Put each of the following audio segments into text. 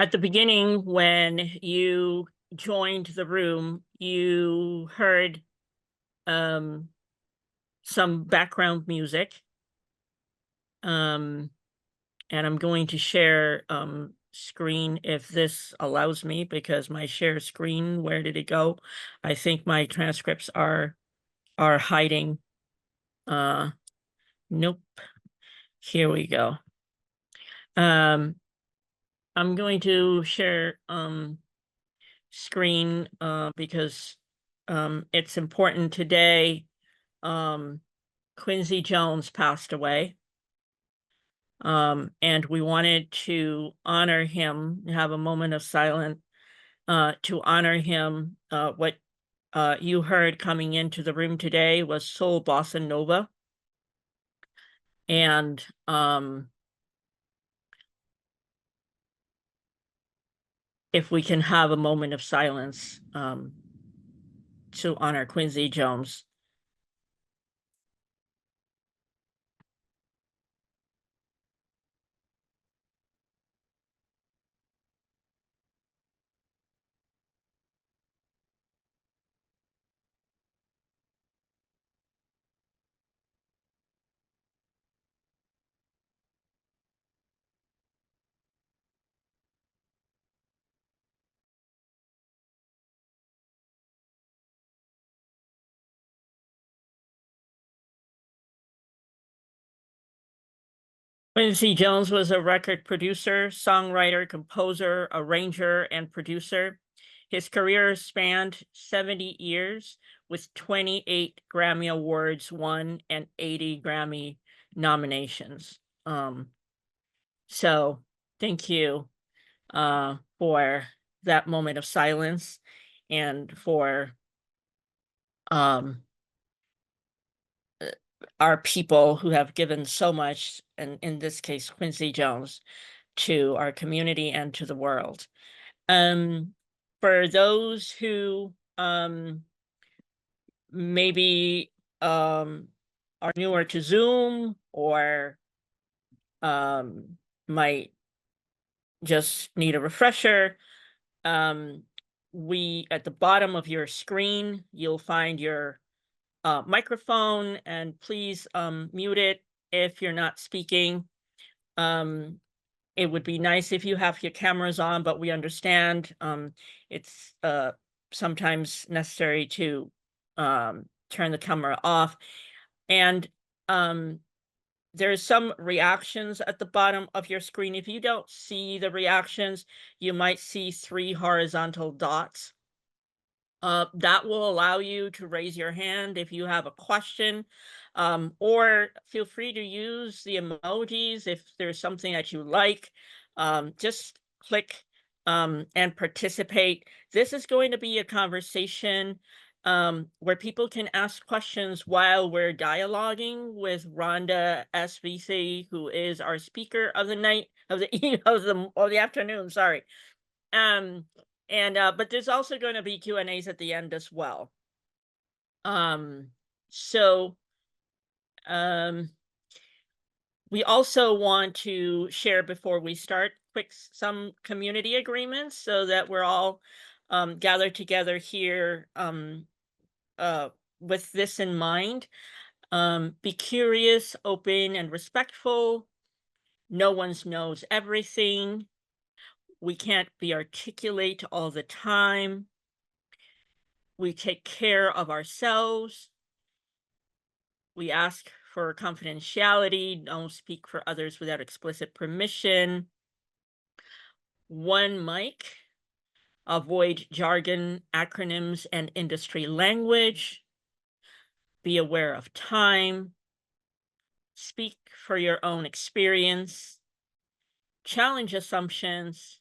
At the beginning, when you joined the room, you heard some background music. And I'm going to share screen if this allows me, because my share screen, where did it go? I think my transcripts are hiding. Nope. Here we go. I'm going to share screen because it's important today. Quincy Jones passed away. And we wanted to honor him, have a moment of silence to honor him. What you heard coming into the room today was Soul Bossa Nova. And if we can have a moment of silence to honor Quincy Jones. Quincy Jones was a record producer, songwriter, composer, arranger, and producer. His career spanned 70 years with 28 Grammy Awards won and 80 Grammy nominations. So thank you for that moment of silence and for our people who have given so much, and in this case, Quincy Jones, to our community and to the world. For those who maybe are newer to Zoom or might just need a refresher, we at the bottom of your screen, you'll find your microphone, and please mute it if you're not speaking. It would be nice if you have your cameras on, but we understand it's sometimes necessary to turn the camera off. And there's some reactions at the bottom of your screen. If you don't see the reactions, you might see 3 horizontal dots. That will allow you to raise your hand if you have a question, or feel free to use the emojis if there's something that you like. Just click and participate. This is going to be a conversation where people can ask questions while we're dialoguing with Rhonda S. Vesey, who is our speaker of the night, of the of the afternoon. Sorry. But there's also going to be Q&As at the end as well. So we also want to share before we start some community agreements so that we're all gathered together here with this in mind. Be curious, open, and respectful. No one knows everything. We can't be articulate all the time. We take care of ourselves. We ask for confidentiality. Don't speak for others without explicit permission. One mic. Avoid jargon, acronyms, and industry language. Be aware of time. Speak for your own experience. Challenge assumptions.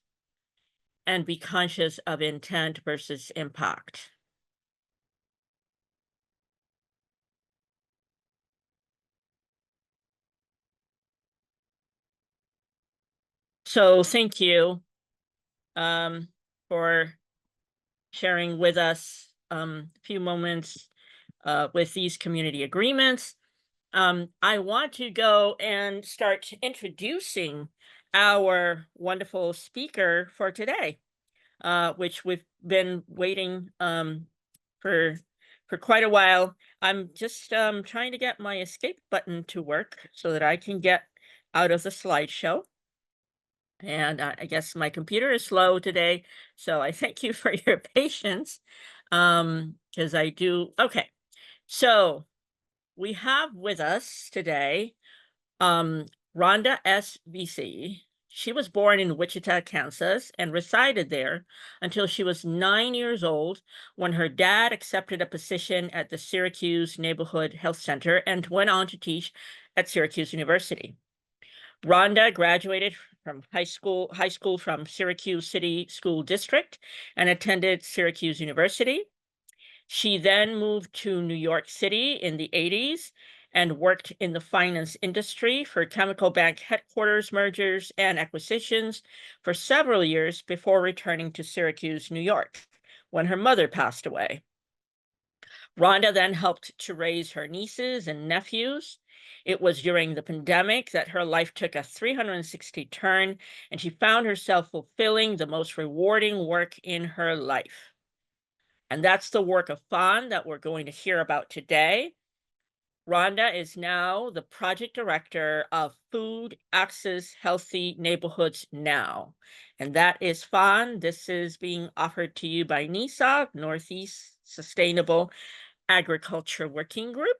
And be conscious of intent versus impact. So thank you for sharing with us a few moments with these community agreements. I want to go and start introducing our wonderful speaker for today, which we've been waiting for quite a while. I'm just trying to get my escape button to work so that I can get out of the slideshow. And I guess my computer is slow today, so I thank you for your patience. Because I do. Okay, so we have with us today um, Rhonda S. Vesey. She was born in Wichita, Kansas, and resided there until she was 9 years old when her dad accepted a position at the Syracuse Neighborhood Health Center and went on to teach at Syracuse University. Rhonda graduated from high school from Syracuse City School District and attended Syracuse University. She then moved to New York City in the 80s and worked in the finance industry for chemical bank headquarters mergers and acquisitions for several years before returning to Syracuse, New York, when her mother passed away. Rhonda then helped to raise her nieces and nephews. It was during the pandemic that her life took a 360 turn, and she found herself fulfilling the most rewarding work in her life. And that's the work of FAHNN that we're going to hear about today. Rhonda is now the project director of Food Access Healthy Neighborhoods Now. And that is FAHNN. This is being offered to you by NISA, Northeast Sustainable Agriculture Working Group.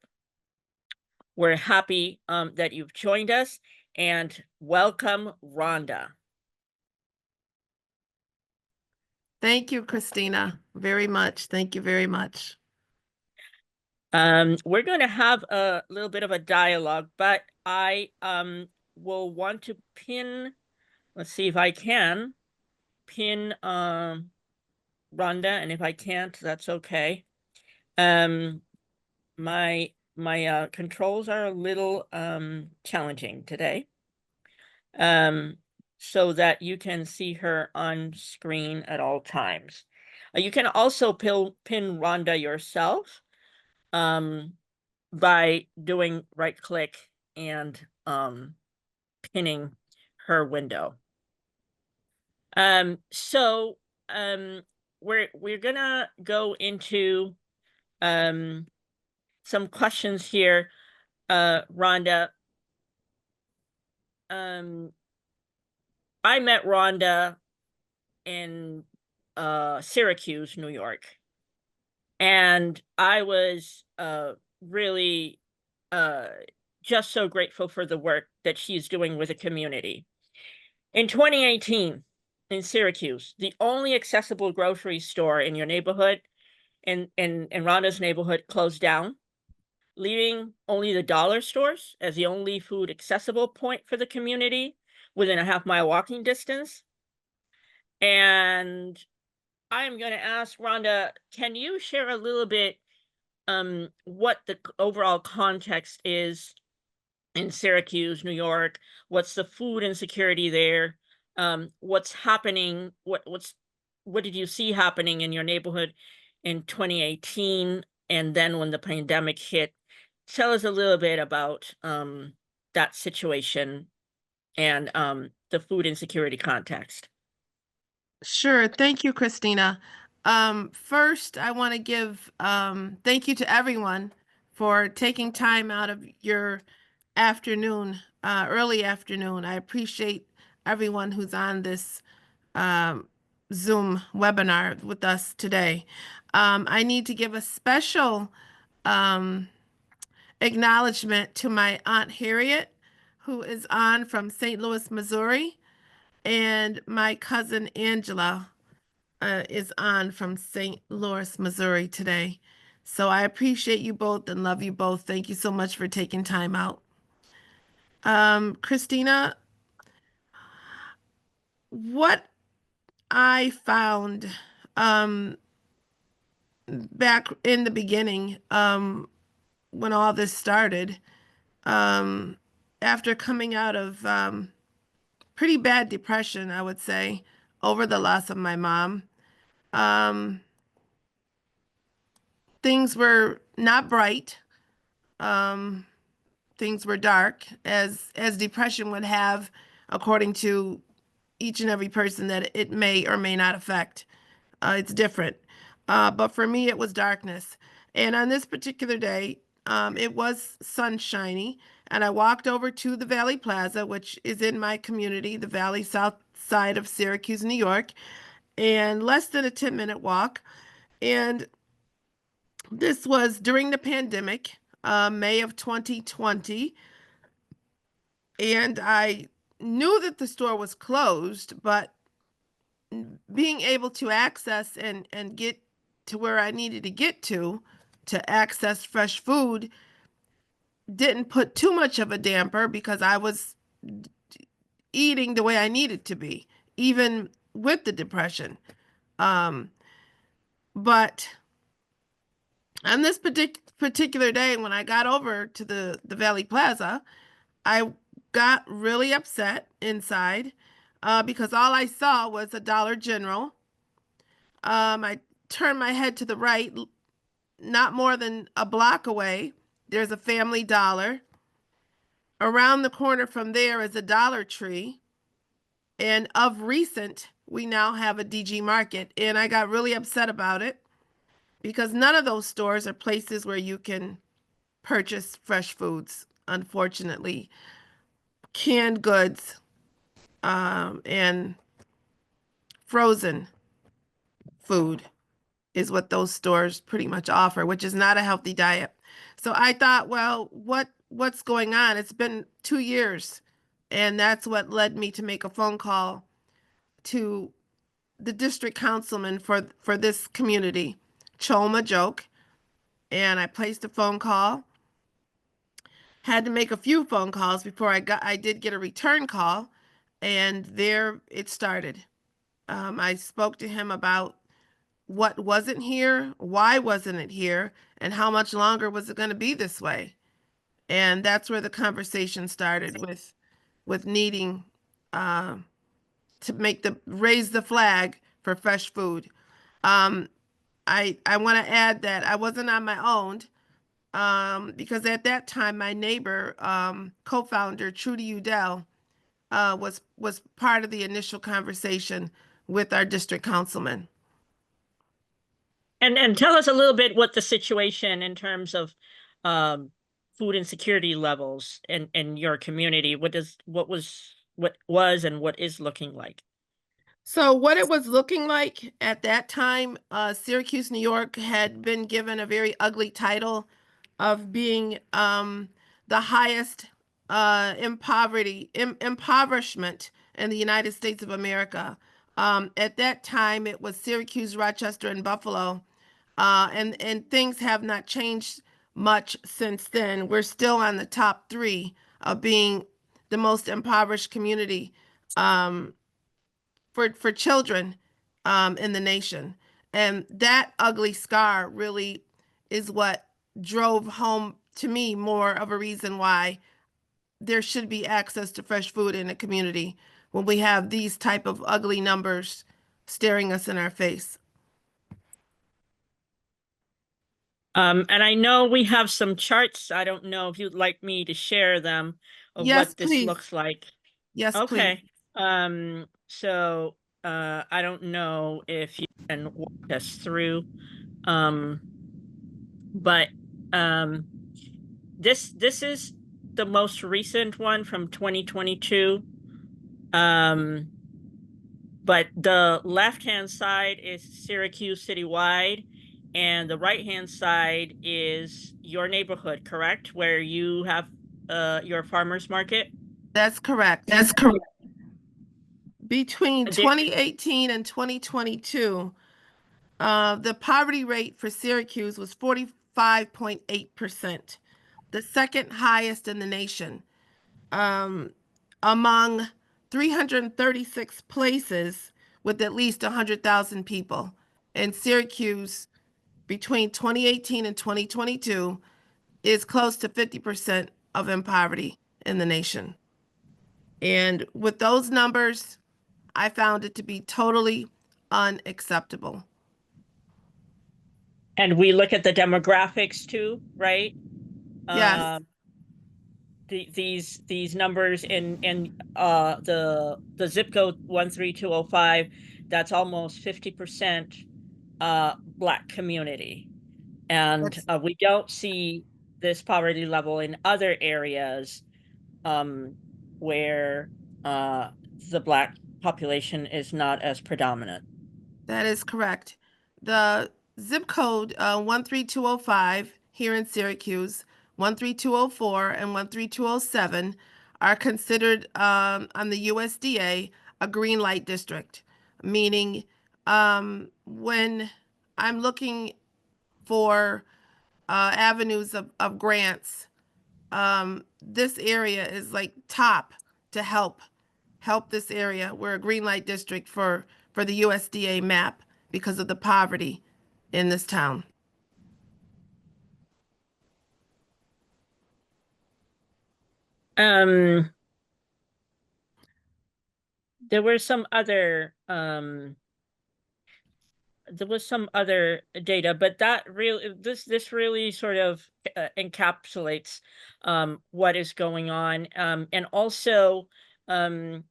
We're happy that you've joined us, and welcome, Rhonda. Thank you, Christina, very much. Thank you very much. We're going to have a little bit of a dialogue, but I will want to pin, let's see if I can pin Rhonda, and if I can't, that's okay. My controls are a little challenging today. So that you can see her on screen at all times. You can also pin Rhonda yourself by doing right click and pinning her window. So we're gonna go into some questions here, Rhonda. I met Rhonda in Syracuse, New York, and I was really just so grateful for the work that she's doing with the community. In 2018, in Syracuse, the only accessible grocery store in your neighborhood, in Rhonda's neighborhood, closed down, leaving only the dollar stores as the only food accessible point for the community within a half-mile walking distance. And I'm going to ask Rhonda, can you share a little bit what the overall context is in Syracuse, New York? What's the food insecurity there? What's happening? What did you see happening in your neighborhood in 2018? And then when the pandemic hit, tell us a little bit about that situation and the food insecurity context. Sure. Thank you, Christina. First, I want to give thank you to everyone for taking time out of your afternoon, early afternoon. I appreciate everyone who's on this Zoom webinar with us today. I need to give a special acknowledgement to my Aunt Harriet, who is on from St. Louis, Missouri, and my cousin Angela is on from St. Louis, Missouri today. So I appreciate you both and love you both. Thank you so much for taking time out. Christina, what I found back in the beginning, when all this started, after coming out of pretty bad depression, I would say, over the loss of my mom, things were not bright. Things were dark, as depression would have according to each and every person that it may or may not affect. It's different. But for me, it was darkness. And on this particular day, it was sunshiny. And I walked over to the Valley Plaza, which is in my community, the Valley South side of Syracuse, New York, and less than a 10-minute walk. And this was during the pandemic, May of 2020. And I knew that the store was closed, but being able to access and get to where I needed to access fresh food didn't put too much of a damper because I was eating the way I needed to be, even with the depression. Um, but on this particular day, when I got over to the Valley Plaza, I got really upset inside because all I saw was a Dollar General. I turned my head to the right, not more than a block away. There's a Family Dollar. Around the corner from there is a Dollar Tree. And of recent, we now have a DG Market. And I got really upset about it because none of those stores are places where you can purchase fresh foods, unfortunately. Canned goods and frozen food is what those stores pretty much offer, which is not a healthy diet. So I thought, well, what's going on? It's been 2 years, and that's what led me to make a phone call to the district councilman for this community, Choma Joke, and I placed a phone call. Had to make a few phone calls before I did get a return call, and there it started. I spoke to him about what wasn't here, why wasn't it here, and how much longer was it going to be this way? And that's where the conversation started with needing uh, to raise the flag for fresh food. Um, I want to add that I wasn't on my own because at that time my neighbor, co-founder Trudy Udell, was part of the initial conversation with our district councilman. And tell us a little bit what the situation in terms of um, food insecurity levels in your community. What was and what is looking like? So what it was looking like at that time, Syracuse, New York had been given a very ugly title of being the highest impoverishment in the United States of America. At that time, it was Syracuse, Rochester, and Buffalo, and things have not changed much since then. We're still on the top three of being the most impoverished community. For children in the nation. And that ugly scar really is what drove home to me more of a reason why there should be access to fresh food in a community when we have these type of ugly numbers staring us in our face. And I know we have some charts. I don't know if you'd like me to share them of Yes, what this please. looks like. Yes, please. Okay. So I don't know if you can walk us through. Um, but um this is the most recent one from 2022. Um, but the left-hand side is Syracuse citywide, and the right-hand side is your neighborhood, correct? Where you have your farmers market. That's correct. That's correct. Between There, 2018 and 2022, the poverty rate for Syracuse was 45.8%, the second highest in the nation. Um, among 336 places with at least 100,000 people. And Syracuse, between 2018 and 2022, is close to 50% of in poverty in the nation. And with those numbers, I found it to be totally unacceptable. and we look at the demographics too, right? Yes, Um, these numbers in the zip code 13205, that's almost 50% Black community. And That's we don't see this poverty level in other areas where the Black population is not as predominant. that is correct. The zip code 13205 here in Syracuse, 13204 and 13207 are considered on the USDA a green light district, meaning when I'm looking for avenues of grants, this area is like top to help this area. We're a green light district for the USDA map because of the poverty in this town. Um, there were some other there was some other data, but that really this really sort of encapsulates what is going on, and also um,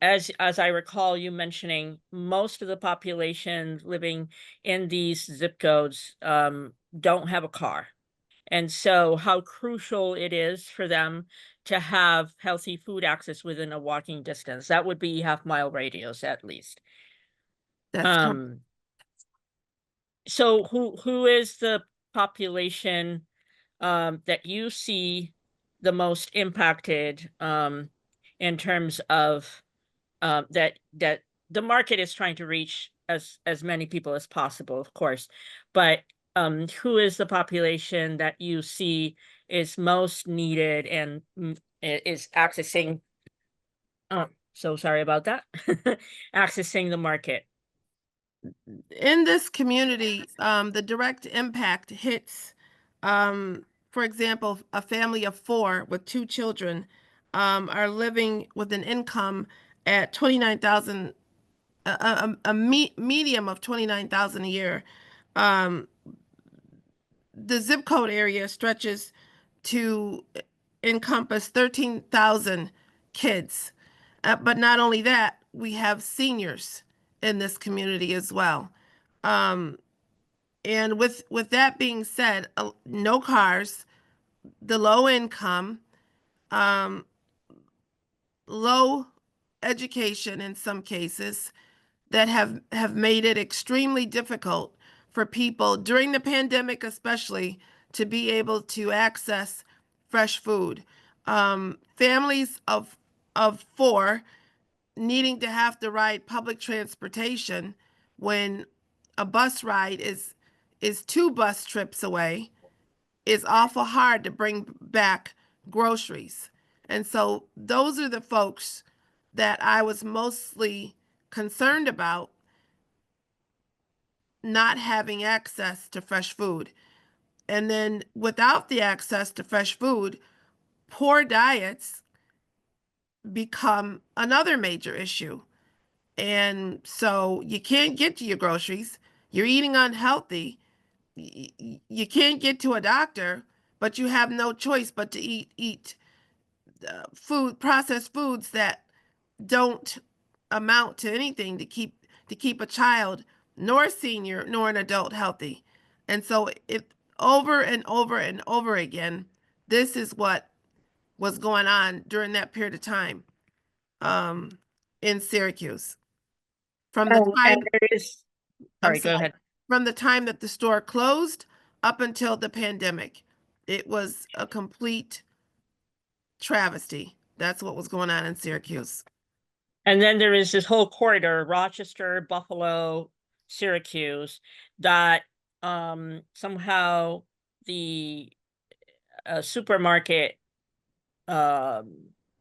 as I recall you mentioning, most of the population living in these zip codes don't have a car. And so how crucial it is for them to have healthy food access within a walking distance. That would be half-mile radius at least. That's correct. Um, so who is the population that you see the most impacted in terms of that the market is trying to reach as many people as possible, of course, but who is the population that you see is most needed and is accessing, oh, so sorry about that, accessing the market? In this community, the direct impact hits, for example, a family of four with two children are living with an income at 29,000, medium of 29,000 a year. Um, the zip code area stretches to encompass 13,000 kids. But not only that, we have seniors in this community as well. Um, and with that being said, no cars, the low income, um, low education in some cases that have made it extremely difficult for people during the pandemic, especially to be able to access fresh food. Families of four needing to have to ride public transportation when a bus ride is two bus trips away is awful hard to bring back groceries. And so those are the folks that I was mostly concerned about not having access to fresh food. And then without the access to fresh food, poor diets become another major issue. And so you can't get to your groceries. You're eating unhealthy. You can't get to a doctor, but you have no choice but to eat processed foods that don't amount to anything to keep a child nor a senior nor an adult healthy. And so if over and over and over again, this is what was going on during that period of time um, in Syracuse. From the And time, there is, I'm sorry, go sorry, ahead. from the time that the store closed up until the pandemic, it was a complete travesty. That's what was going on in Syracuse. And then there is this whole corridor, Rochester, Buffalo, Syracuse, that somehow the supermarket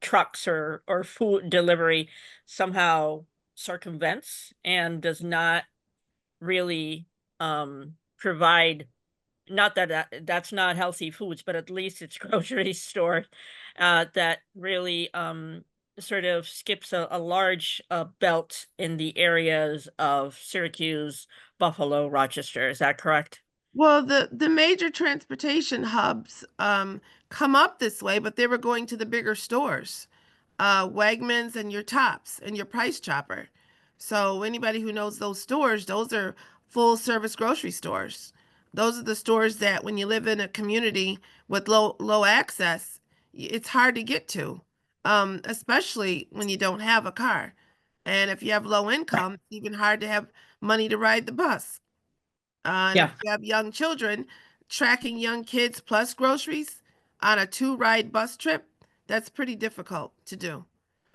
trucks or food delivery somehow circumvents and does not really provide, not that's not healthy foods, but at least it's grocery store that really sort of skips a large belt in the areas of Syracuse, Buffalo, Rochester. Is that correct? Well, the major transportation hubs come up this way, but they were going to the bigger stores, Wegmans and your Tops and your Price Chopper. So anybody who knows those stores, those are full service grocery stores. Those are the stores that when you live in a community with low access, it's hard to get to, especially when you don't have a car. And if you have low income, it's even hard to have money to ride the bus. And if Yeah. you have young children, tracking young kids plus groceries on a two-ride bus trip, that's pretty difficult to do.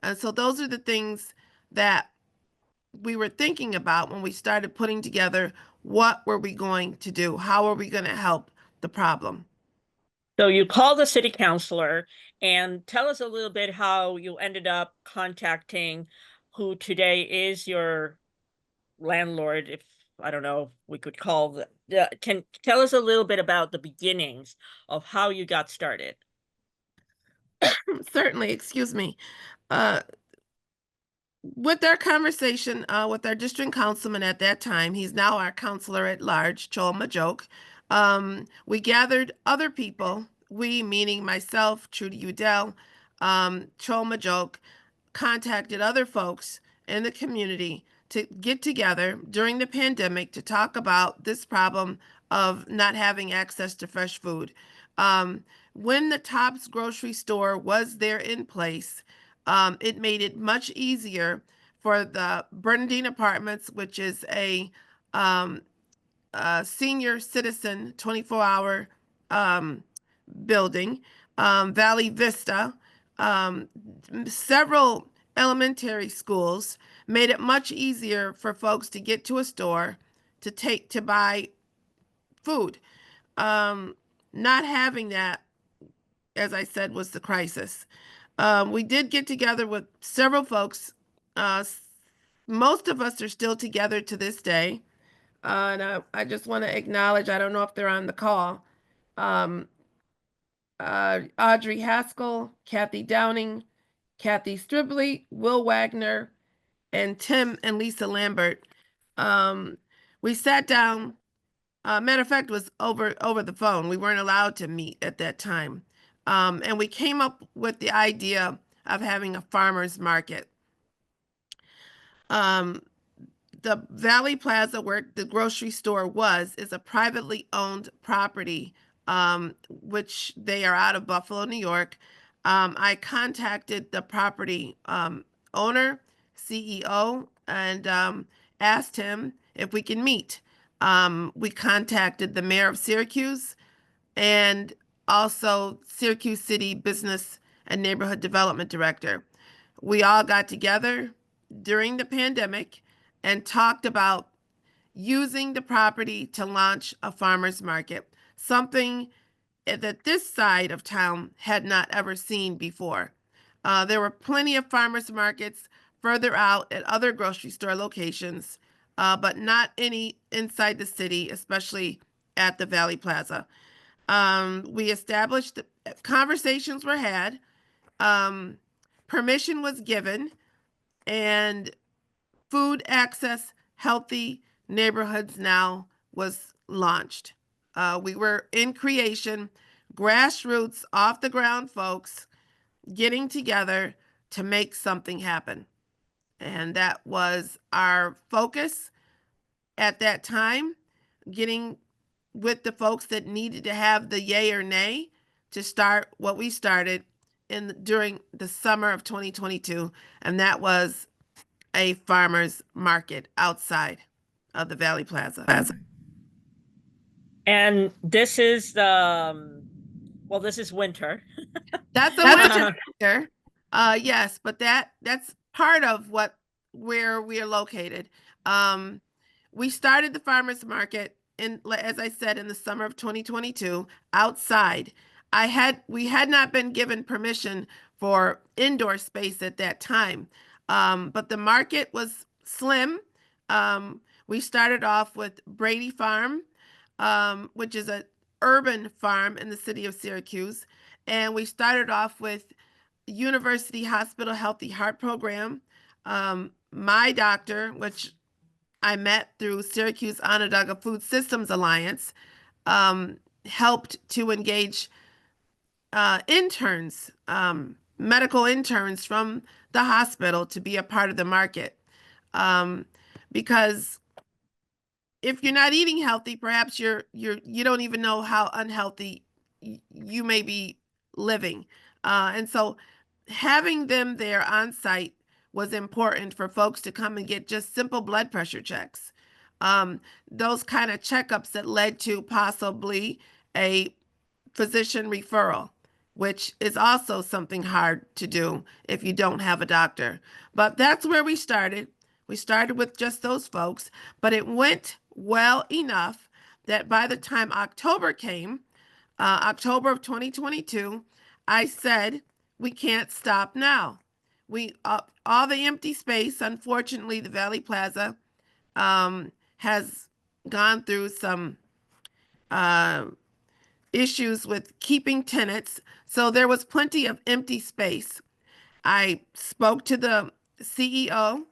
And so those are the things that we were thinking about when we started putting together what were we going to do? How are we going to help the problem? So you call the city councilor and tell us a little bit how you ended up contacting who today is your landlord, if I don't know, we could call can tell us a little bit about the beginnings of how you got started. Certainly, excuse me. Uh, with our conversation with our district councilman at that time, he's now our counselor at large, Joel Majoke. We gathered other people, we meaning myself, Trudy Udell, Joel Majoke, contacted other folks in the community to get together during the pandemic to talk about this problem of not having access to fresh food. Um, when the Tops grocery store was there in place, it made it much easier for the Bernadine Apartments, which is um, a senior citizen 24-hour building, Valley Vista, um, several elementary schools made it much easier for folks to get to a store to buy food. Um, Not having that, as I said, was the crisis. We did get together with several folks. Most of us are still together to this day. And I just want to acknowledge, I don't know if they're on the call, um, Audrey Haskell, Kathy Downing, Kathy Stribley, Will Wagner, and Tim and Lisa Lambert. Um, we sat down. Matter of fact, it was over the phone. We weren't allowed to meet at that time, and we came up with the idea of having a farmers market. Um, the Valley Plaza, where the grocery store was, is a privately owned property, which they are out of Buffalo, New York. I contacted the property owner, CEO, and asked him if we can meet. We contacted the mayor of Syracuse and also Syracuse City Business and Neighborhood Development Director. We all got together during the pandemic and talked about using the property to launch a farmers market, something that this side of town had not ever seen before. There were plenty of farmers markets further out at other grocery store locations, but not any inside the city, especially at the Valley Plaza. We established conversations were had, um, permission was given, and Food Access Healthy Neighborhoods Now was launched. We were in creation, grassroots, off the ground folks getting together to make something happen. And that was our focus at that time, getting with the folks that needed to have the yay or nay to start what we started in during the summer of 2022, and that was a farmers market outside of the Valley Plaza. And this is the well, this is winter. That's a winter Uh, here. Yes, but that's part of what where we are located. Um, we started the farmers market in, as I said, in the summer of 2022 outside. We had not been given permission for indoor space at that time, but the market was slim. We started off with Brady Farm, which is a urban farm in the city of Syracuse. And we started off with University Hospital Healthy Heart Program, my doctor, which I met through Syracuse Onondaga Food Systems Alliance, helped to engage interns, medical interns from the hospital to be a part of the market. Um, because if you're not eating healthy, perhaps you don't even know how unhealthy you may be living. And so having them there on site was important for folks to come and get just simple blood pressure checks. Those kind of checkups that led to possibly a physician referral, which is also something hard to do if you don't have a doctor. But that's where we started. We started with just those folks, but it went well enough that by the time October came, October of 2022, I said, we can't stop now. All the empty space, unfortunately, the Valley Plaza has gone through some uh, issues with keeping tenants, so there was plenty of empty space. I spoke to the CEO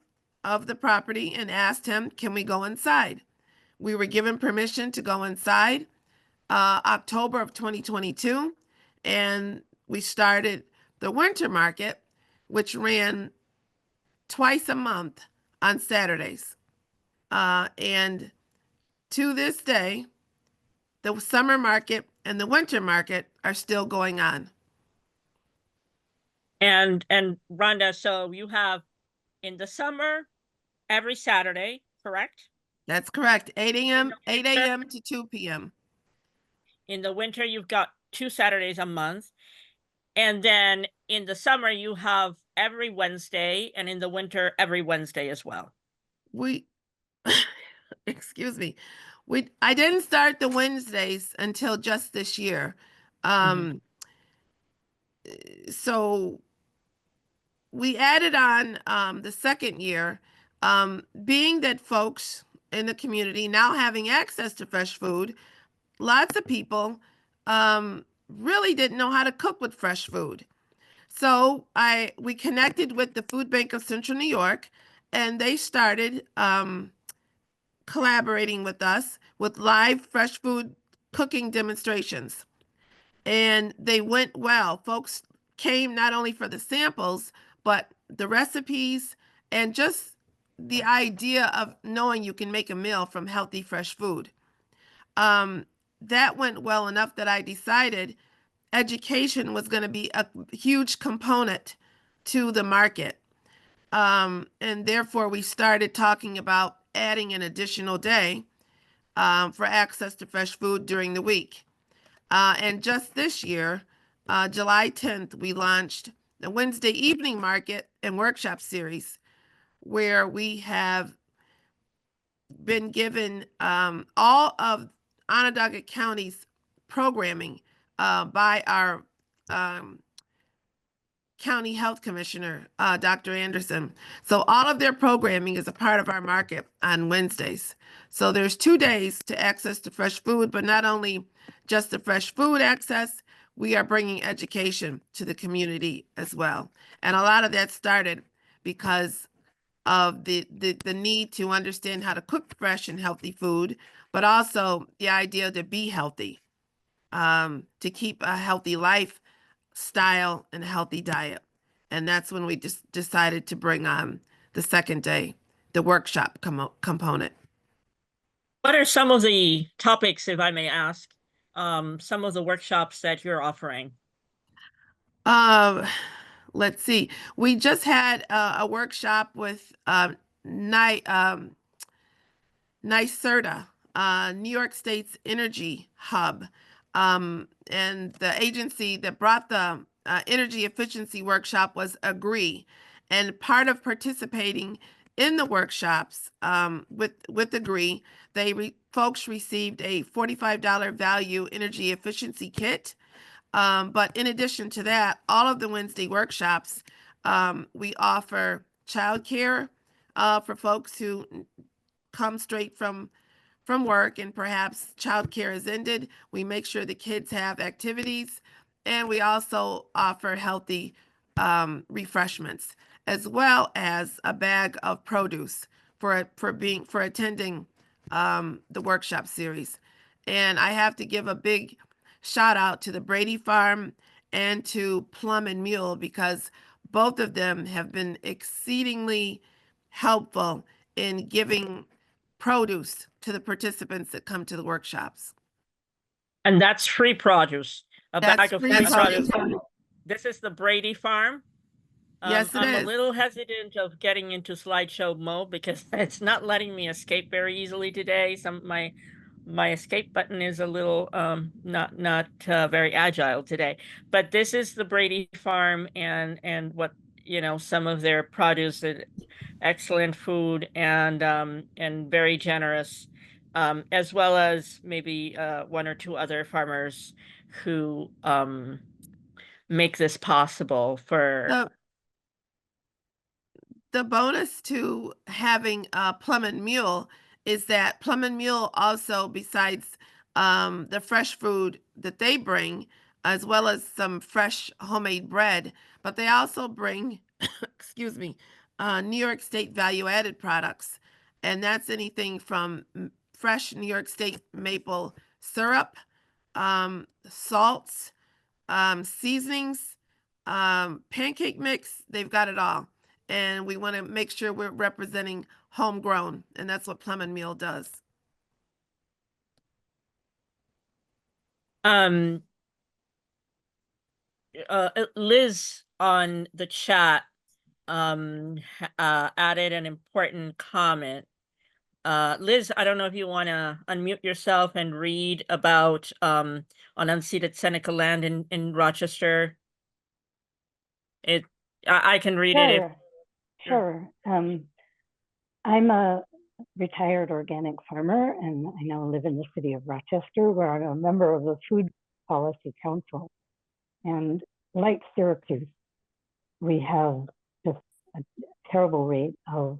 of the property and asked him, can we go inside? We were given permission to go inside October of 2022, and we started the winter market, which ran twice a month on Saturdays. And to this day, the summer market and the winter market are still going on. And Rhonda, so you have in the summer every Saturday, correct? That's correct. 8 In a.m. the 8 winter, a.m. to 2 p.m. in the winter you've got 2 Saturdays a month. And then in the summer you have every Wednesday, and in the winter every Wednesday as well. We, excuse me, I didn't start the Wednesdays until just this year. Mhm. So we added on the second year, being that folks in the community now having access to fresh food, lots of people really didn't know how to cook with fresh food. So we connected with the Food Bank of Central New York, and they started collaborating with us with live fresh food cooking demonstrations. And they went well. Folks came not only for the samples, but the recipes and just the idea of knowing you can make a meal from healthy, fresh food. Um, that went well enough that I decided education was going to be a huge component to the market. And therefore, we started talking about adding an additional day for access to fresh food during the week. And just this year, July 10th, we launched the Wednesday evening market and workshop series, where we have been given all of Onondaga County's programming by our um, County Health Commissioner, Dr. Anderson. So all of their programming is a part of our market on Wednesdays. So there's 2 days to access to fresh food, but not only just the fresh food access, we are bringing education to the community as well. And a lot of that started because of the need to understand how to cook fresh and healthy food, but also the idea to be healthy, to keep a healthy lifestyle and a healthy diet. And that's when we just decided to bring on the second day, the workshop component. What are some of the topics, if I may ask, some of the workshops that you're offering? Um, let's see. We just had a workshop with Night NYSERDA, New York State's energy hub, and the agency that brought the energy efficiency workshop was Agree. And part of participating in the workshops with Agree, folks received a $45 value energy efficiency kit. But in addition to that, all of the Wednesday workshops, we offer childcare for folks who come straight from work and perhaps childcare is ended. We make sure the kids have activities, and we also offer healthy refreshments, as well as a bag of produce for attending the workshop series. And I have to give a big shout out to the Brady Farm and to Plum and Mule, because both of them have been exceedingly helpful in giving produce to the participants that come to the workshops. And that's free produce. A That's bag of free produce. produce. This is the Brady Farm. Yes, it I'm a is. little hesitant of getting into slideshow mode because it's not letting me escape very easily today. My escape button is a little not very agile today. But this is the Brady Farm, and what, some of their produce, excellent food, and very generous, as well as maybe one or two other farmers who make this possible for. The the bonus to having Plum and Mule is that Plum and Mule also, besides the fresh food that they bring, as well as some fresh homemade bread, but they also bring, excuse me, New York State value added products. And that's anything from fresh New York State maple syrup, salts, seasonings, pancake mix. They've got it all. And we want to make sure we're representing homegrown. And that's what Plum and Meal does. Um, Liz on the chat added an important comment. Liz, I don't know if you want to unmute yourself and read about on unceded Seneca land in Rochester. It I can read it if. Sure. I'm a retired organic farmer, and I now live in the city of Rochester, where I'm a member of the Food Policy Council. And like Syracuse, we have just a terrible rate of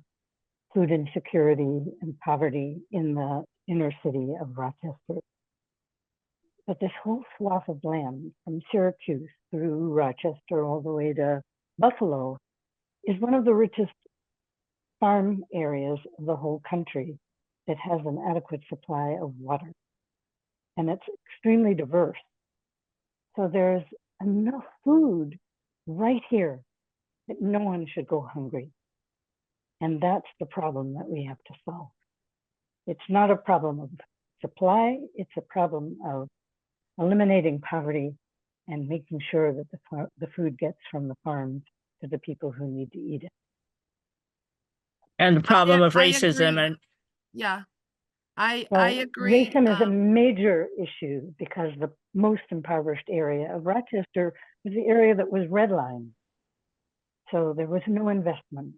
food insecurity and poverty in the inner city of Rochester. But this whole swath of land from Syracuse through Rochester all the way to Buffalo is one of the richest farm areas of the whole country that has an adequate supply of water. And it's extremely diverse. So there's enough food right here that no one should go hungry. And that's the problem that we have to solve. It's not a problem of supply, it's a problem of eliminating poverty and making sure that the food gets from the farms to the people who need to eat it. And the problem of I racism agree. and Yeah, I agree. Racism is a major issue because the most impoverished area of Rochester was the area that was redlined. So there was no investment.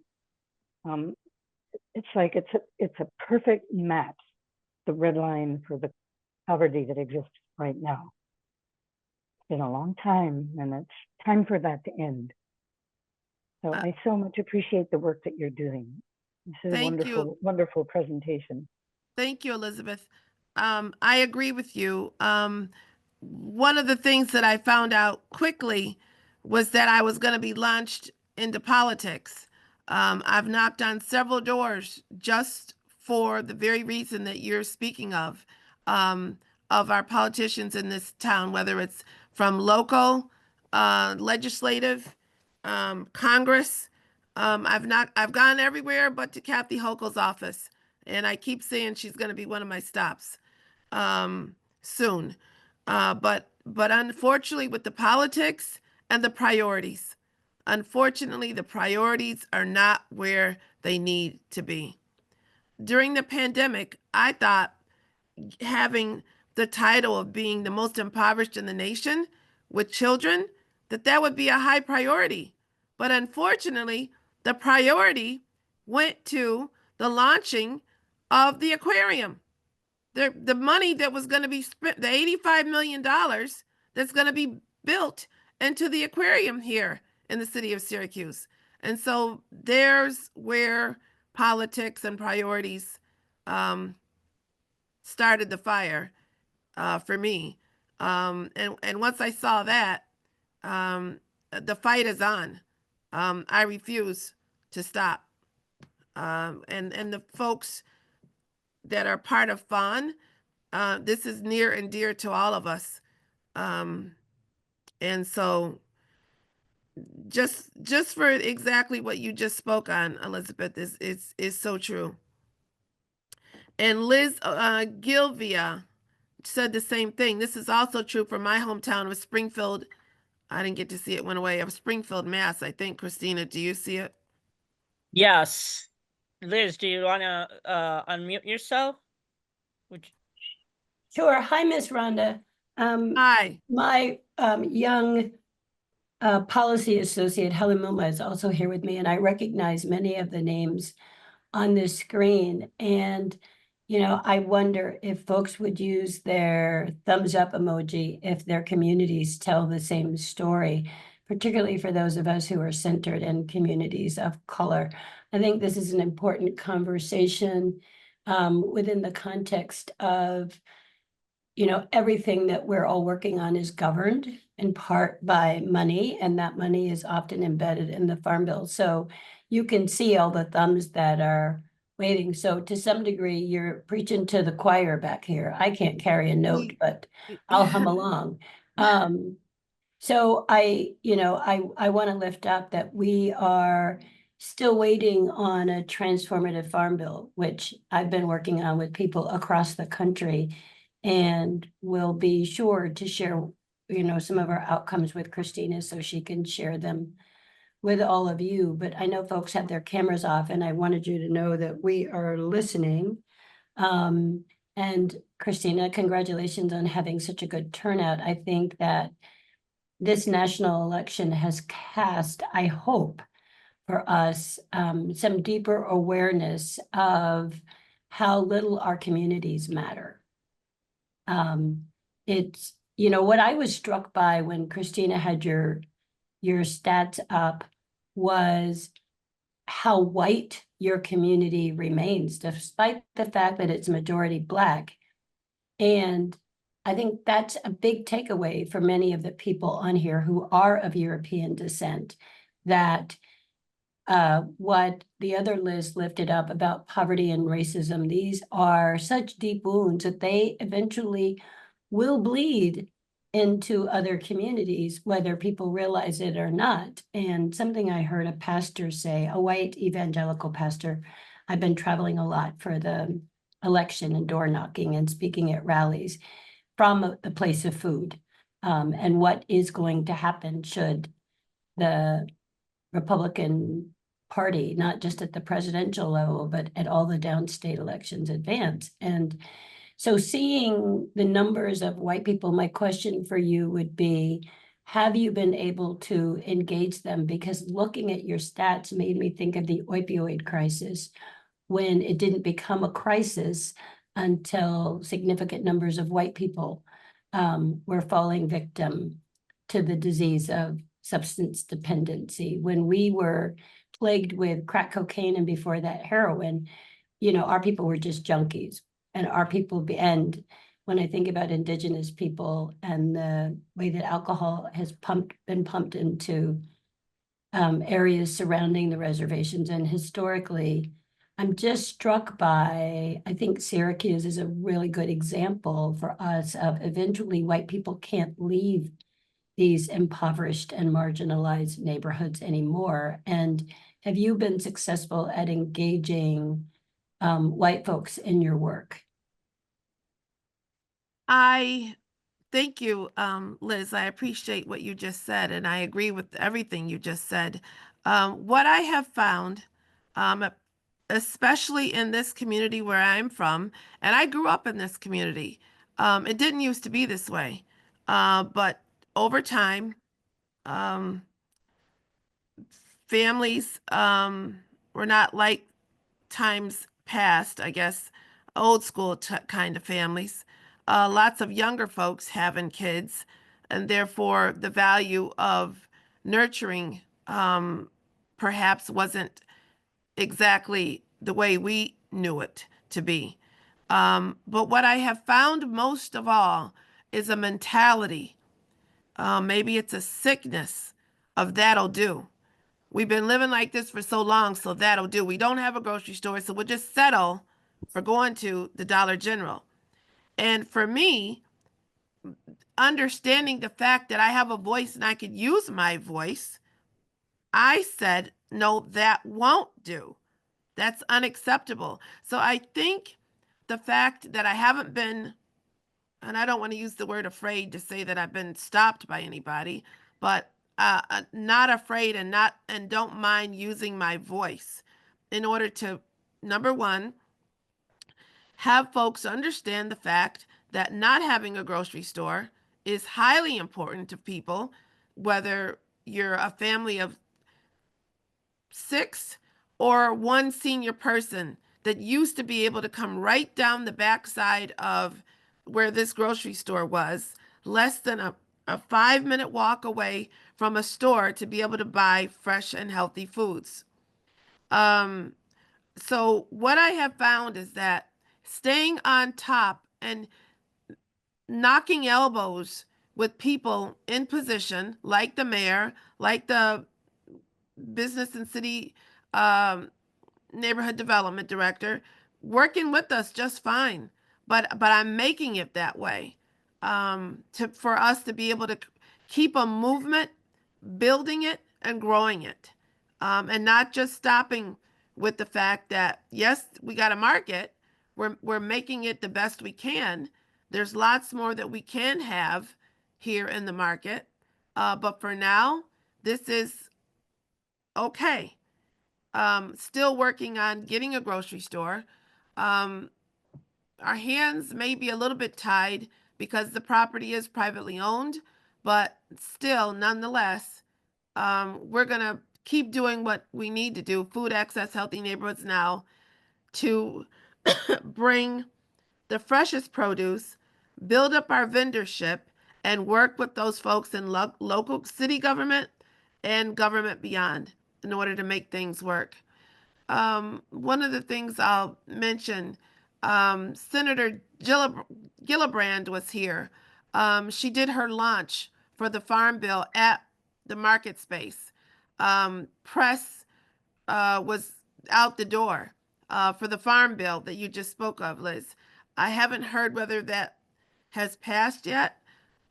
It's like it's a perfect match, the red line for the poverty that exists right now. It's been a long time, and it's time for that to end. So I so much appreciate the work that you're doing. This is a wonderful, wonderful presentation. Thank you, Elizabeth. I agree with you. One of the things that I found out quickly was that I was going to be launched into politics. I've knocked on several doors just for the very reason that you're speaking of our politicians in this town, whether it's from local, legislative, Congress. I've gone everywhere but to Kathy Hochul's office, and I keep saying she's going to be one of my stops soon. But unfortunately, with the politics and the priorities, unfortunately, the priorities are not where they need to be. During the pandemic, I thought having the title of being the most impoverished in the nation with children, that would be a high priority. But unfortunately, the priority went to the launching of the aquarium. The money that was going to be spent, the $85 million that's going to be built into the aquarium here in the city of Syracuse. And so there's where politics and priorities started the fire for me. And once I saw that, the fight is on. I refuse to stop. And the folks that are part of FAHNN, this is near and dear to all of us. And so just for exactly what you just spoke on, Elizabeth, is so true. And Liz Gilvia said the same thing. This is also true for my hometown of Springfield. I didn't get to see it, went away, of Springfield, Mass. I think, Christina, do you see it? Yes. Liz, do you want to unmute yourself? Would you... Sure. Hi, Miss Rhonda. Hi. My young policy associate, Helen Muma, is also here with me, and I recognize many of the names on this screen. And, you know, I wonder if folks would use their thumbs up emoji if their communities tell the same story, particularly for those of us who are centered in communities of color. I think this is an important conversation within the context of, you know, everything that we're all working on is governed in part by money, and that money is often embedded in the Farm Bill. So you can see all the thumbs that are waiting. So to some degree, you're preaching to the choir back here. I can't carry a note, but I'll hum along. So I want to lift up that we are still waiting on a transformative Farm Bill, which I've been working on with people across the country, and will be sure to share, you know, some of our outcomes with Christina so she can share them with all of you. But I know folks have their cameras off, and I wanted you to know that we are listening. And Christina, congratulations on having such a good turnout. I think that this national election has cast, I hope, for us some deeper awareness of how little our communities matter. It's, you know, what I was struck by when Christina had your stats up was how white your community remains, despite the fact that it's majority Black. And I think that's a big takeaway for many of the people on here who are of European descent, that what the other Liz lifted up about poverty and racism, these are such deep wounds that they eventually will bleed into other communities, whether people realize it or not. And something I heard a pastor say, a white evangelical pastor, I've been traveling a lot for the election and door knocking and speaking at rallies from the place of food, and what is going to happen should the Republican Party, not just at the presidential level, but at all the downstate elections, advance. And so seeing the numbers of white people, my question for you would be, have you been able to engage them? Because looking at your stats made me think of the opioid crisis, when it didn't become a crisis until significant numbers of white people were falling victim to the disease of substance dependency. When we were plagued with crack cocaine and before that heroin, you know, our people were just junkies. And our people, and when I think about Indigenous people and the way that alcohol has been pumped into areas surrounding the reservations, and historically, I'm just struck by, I think Syracuse is a really good example for us of eventually white people can't leave these impoverished and marginalized neighborhoods anymore. And have you been successful at engaging white folks in your work? Thank you, Liz. I appreciate what you just said, and I agree with everything you just said. What I have found, especially in this community where I'm from, and I grew up in this community, it didn't used to be this way, but over time, families were not like times past, I guess, old school kind of families. Lots of younger folks having kids, and therefore the value of nurturing perhaps wasn't exactly the way we knew it to be. But what I have found most of all is a mentality. Maybe it's a sickness of that'll do. We've been living like this for so long, so that'll do. We don't have a grocery store, so we'll just settle for going to the Dollar General. And for me, understanding the fact that I have a voice and I could use my voice, I said, no, that won't do. That's unacceptable. So I think the fact that I haven't been, and I don't want to use the word afraid to say that I've been stopped by anybody, but not afraid and don't mind using my voice in order to, number one, have folks understand the fact that not having a grocery store is highly important to people, whether you're a family of 6 or one senior person that used to be able to come right down the backside of where this grocery store was, less than a 5-minute walk away from a store to be able to buy fresh and healthy foods. So what I have found is that staying on top and knocking elbows with people in position, like the mayor, like the business and city neighborhood development director, working with us just fine. But I'm making it that way for us to be able to keep a movement, building it and growing it, and not just stopping with the fact that, yes, we got a market. We're making it the best we can. There's lots more that we can have here in the market. But for now, this is okay. Still working on getting a grocery store. Our hands may be a little bit tied because the property is privately owned, but still, nonetheless, we're going to keep doing what we need to do, Food Access Healthy Neighborhoods Now, to bring the freshest produce, build up our vendorship, and work with those folks in local city government and government beyond in order to make things work. One of the things I'll mention, Senator Gillibrand was here. She did her launch for the Farm Bill at the market space. Press was out the door for the Farm Bill that you just spoke of, Liz. I haven't heard whether that has passed yet,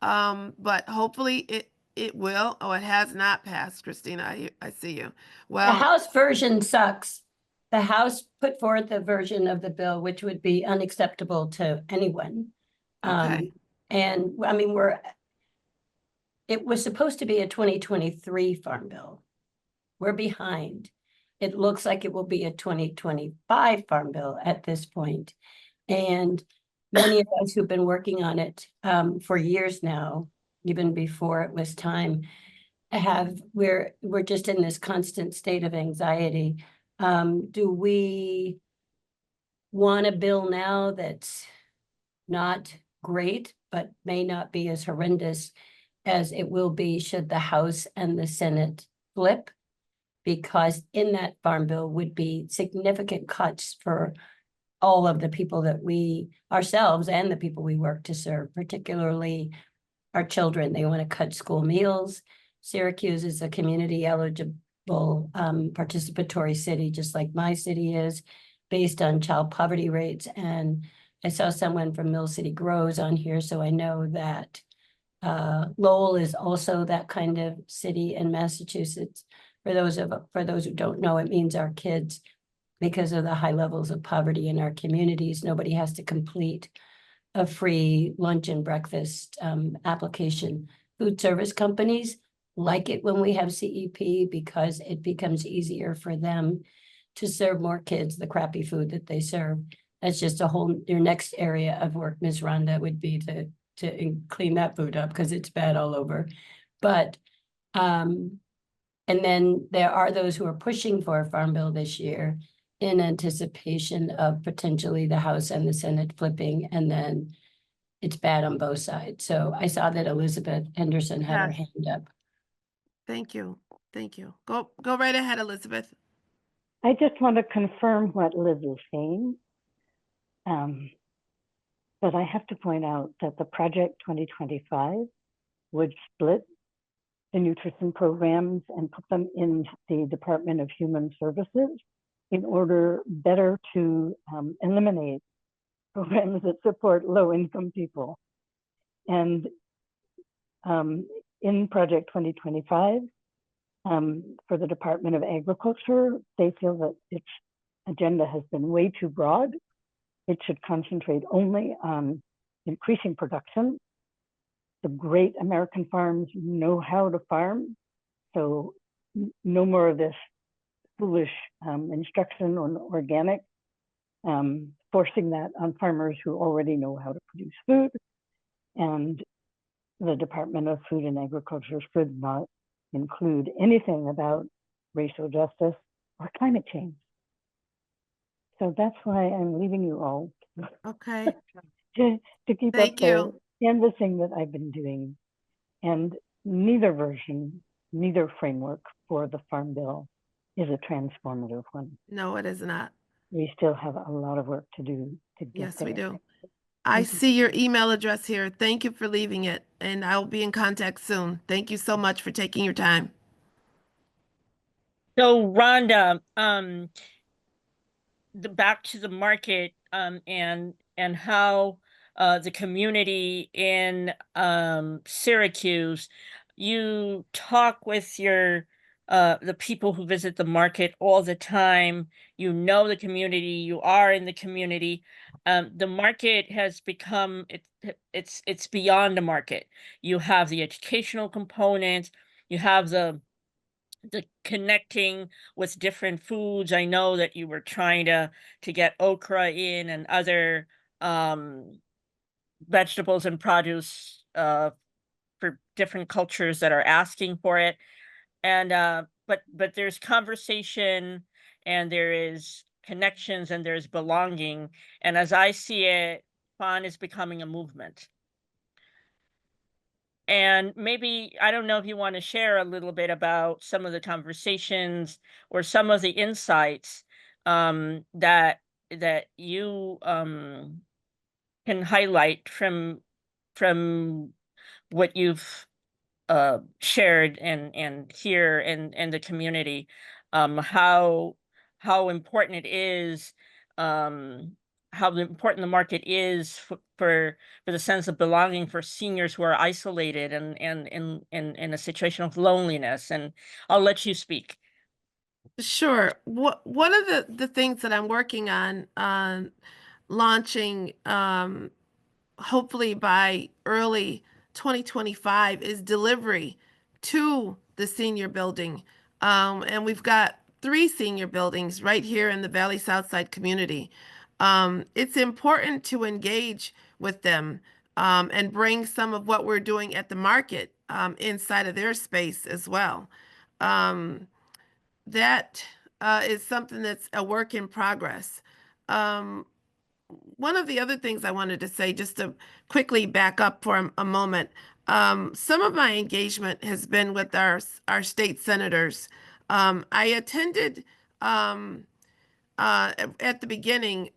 but hopefully it will. Oh, it has not passed, Christina. I see you. The Well, House version sucks. The House put forth a version of the bill which would be unacceptable to anyone. okay. And I mean, it was supposed to be a 2023 Farm Bill. We're behind. It looks like it will be a 2025 Farm Bill at this point. And many of us who've been working on it for years now, even before it was time, we're just in this constant state of anxiety. Do we want a bill now that's not great, but may not be as horrendous as it will be should the House and the Senate flip? Because in that Farm Bill would be significant cuts for all of the people that we ourselves and the people we work to serve, particularly our children. They want to cut school meals. Syracuse is a community eligible participatory city, just like my city is, based on child poverty rates. And I saw someone from Mill City Grows on here, so I know that Lowell is also that kind of city in Massachusetts. For those who don't know, it means our kids, because of the high levels of poverty in our communities, nobody has to complete a free lunch and breakfast application. Food service companies like it when we have CEP because it becomes easier for them to serve more kids the crappy food that they serve. That's just your next area of work, Ms. Rhonda, would be to clean that food up because it's bad all over. But and then there are those who are pushing for a Farm Bill this year in anticipation of potentially the House and the Senate flipping, and then it's bad on both sides. So I saw that Elizabeth Henderson had her hand up. Thank you. Thank you. Go right ahead, Elizabeth. I just want to confirm what Liz is saying. But I have to point out that the Project 2025 would split the nutrition programs and put them in the Department of Human Services in order better to eliminate programs that support low-income people. And in Project 2025, for the Department of Agriculture, they feel that its agenda has been way too broad. It should concentrate only on increasing production. The great American farms know how to farm, so no more of this foolish instruction on organic, forcing that on farmers who already know how to produce food. And the Department of Food and Agriculture should not include anything about racial justice or climate change. So that's why I'm leaving you all Okay, to keep thank up the you. canvassing that I've been doing. And neither version, neither framework for the Farm Bill is a transformative one. No, it is not. We still have a lot of work to do to get Yes, there. we do. I Thank you. see your email address here. Thank you for leaving it, and I will be in contact soon. Thank you so much for taking your time. So Rhonda, back to the market, and how the community in Syracuse, you talk with your the people who visit the market all the time. You know the community, you are in the community. The market has become it's beyond a market. You have the educational component, you have the connecting with different foods. I know that you were trying to get okra in and other vegetables and produce for different cultures that are asking for it. And but there's conversation, and there is connections, and there's belonging. And as I see it, FAHNN is becoming a movement. And maybe, I don't know if you want to share a little bit about some of the conversations or some of the insights that you can highlight from what you've shared and here in the community, how important it is, how important the market is for the sense of belonging for seniors who are isolated and in a situation of loneliness. And I'll let you speak. Sure. One of the things that I'm working on launching hopefully by early 2025 is delivery to the senior building. And we've got 3 senior buildings right here in the Valley Southside community. It's important to engage with them and bring some of what we're doing at the market inside of their space as well. That is something that's a work in progress. One of the other things I wanted to say, just to quickly back up for a moment, some of my engagement has been with our state senators. I attended at the beginning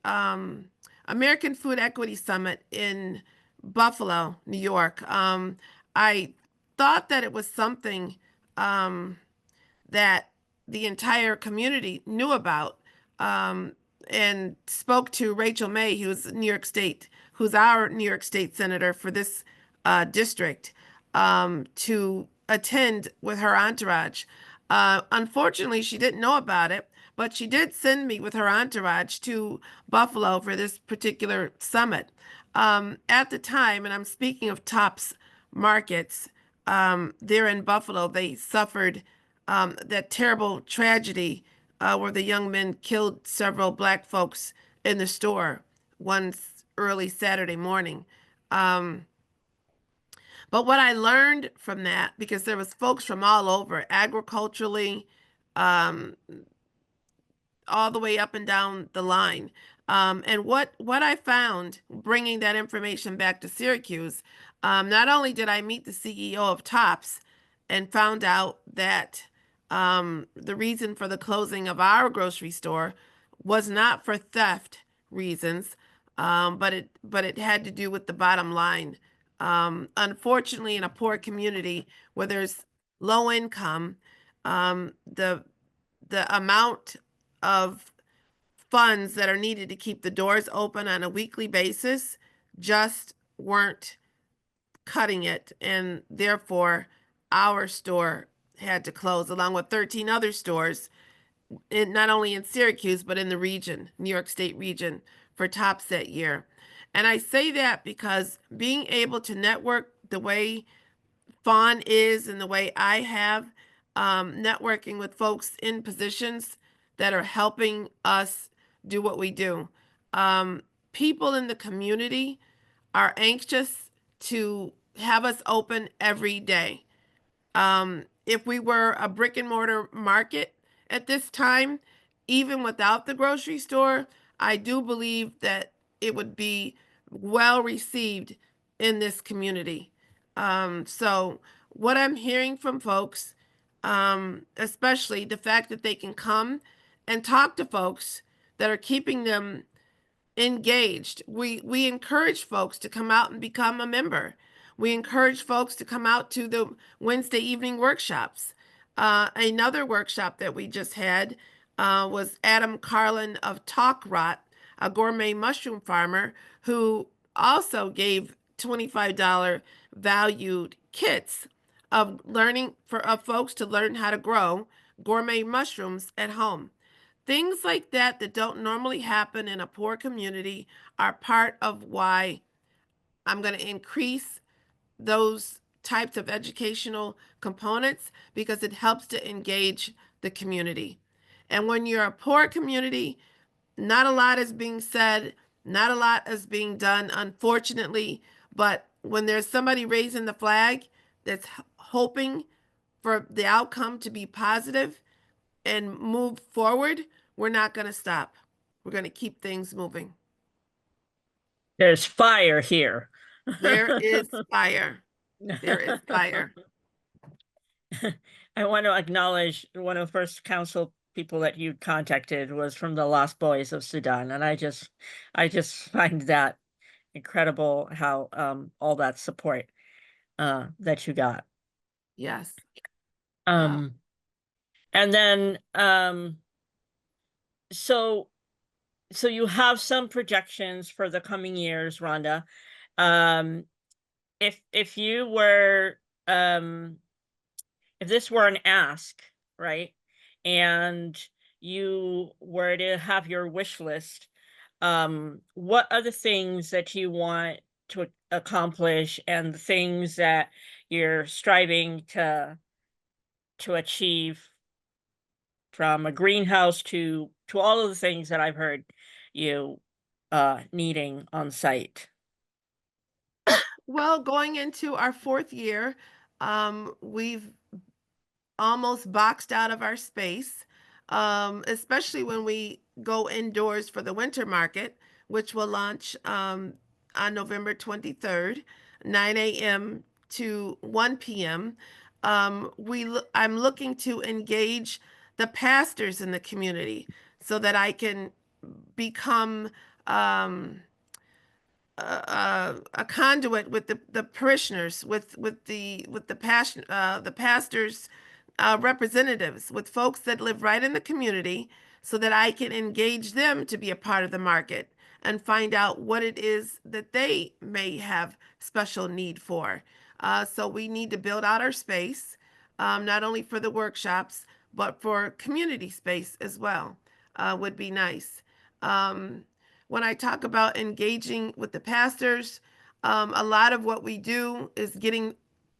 American Food Equity Summit in Buffalo, New York. I thought that it was something that the entire community knew about, and spoke to Rachel May, who's our New York State senator for this district, to attend with her entourage. Unfortunately, she didn't know about it, but she did send me with her entourage to Buffalo for this particular summit. At the time, and I'm speaking of Tops Markets, there in Buffalo, they suffered that terrible tragedy where the young men killed several Black folks in the store one early Saturday morning. But what I learned from that, because there was folks from all over, agriculturally, um, all the way up and down the line. And what I found, bringing that information back to Syracuse, not only did I meet the CEO of Tops and found out that the reason for the closing of our grocery store was not for theft reasons, but it had to do with the bottom line. Unfortunately, in a poor community where there's low income, the amount of funds that are needed to keep the doors open on a weekly basis just weren't cutting it, and therefore our store had to close along with 13 other stores not only in Syracuse but in the region, New York State region, for tops that year. And I say that because being able to network the way FAHNN is and the way I have, networking with folks in positions that are helping us do what we do. People in the community are anxious to have us open every day. If we were a brick and mortar market at this time, even without the grocery store, I do believe that it would be well received in this community. So what I'm hearing from folks, especially the fact that they can come and talk to folks that are keeping them engaged. We encourage folks to come out and become a member. We encourage folks to come out to the Wednesday evening workshops. Another workshop that we just had was Adam Carlin of Talk Rot, a gourmet mushroom farmer who also gave $25 valued kits of learning of folks to learn how to grow gourmet mushrooms at home. Things like that that don't normally happen in a poor community are part of why I'm going to increase those types of educational components, because it helps to engage the community. And when you're a poor community, not a lot is being said, not a lot is being done, unfortunately. But when there's somebody raising the flag that's hoping for the outcome to be positive and move forward, we're not going to stop. We're going to keep things moving. There's fire here. There is fire. There is fire. I want to acknowledge one of the first council people that you contacted was from the Lost Boys of Sudan, and I just find that incredible how all that support that you got. Yes. And then so you have some projections for the coming years, Rhonda. If you were if this were an ask, right, and you were to have your wish list, what are the things that you want to accomplish and the things that you're striving to achieve, from a greenhouse to all of the things that I've heard you needing on site? Well, going into our 4th year, we've almost boxed out of our space, especially when we go indoors for the winter market, which will launch on November 23rd, 9 a.m. to 1 p.m. I'm looking to engage the pastors in the community so that I can become a conduit with the parishioners, with the pastors, representatives, with folks that live right in the community, so that I can engage them to be a part of the market and find out what it is that they may have special need for. So we need to build out our space, not only for the workshops, but for community space as well, would be nice. When I talk about engaging with the pastors, a lot of what we do is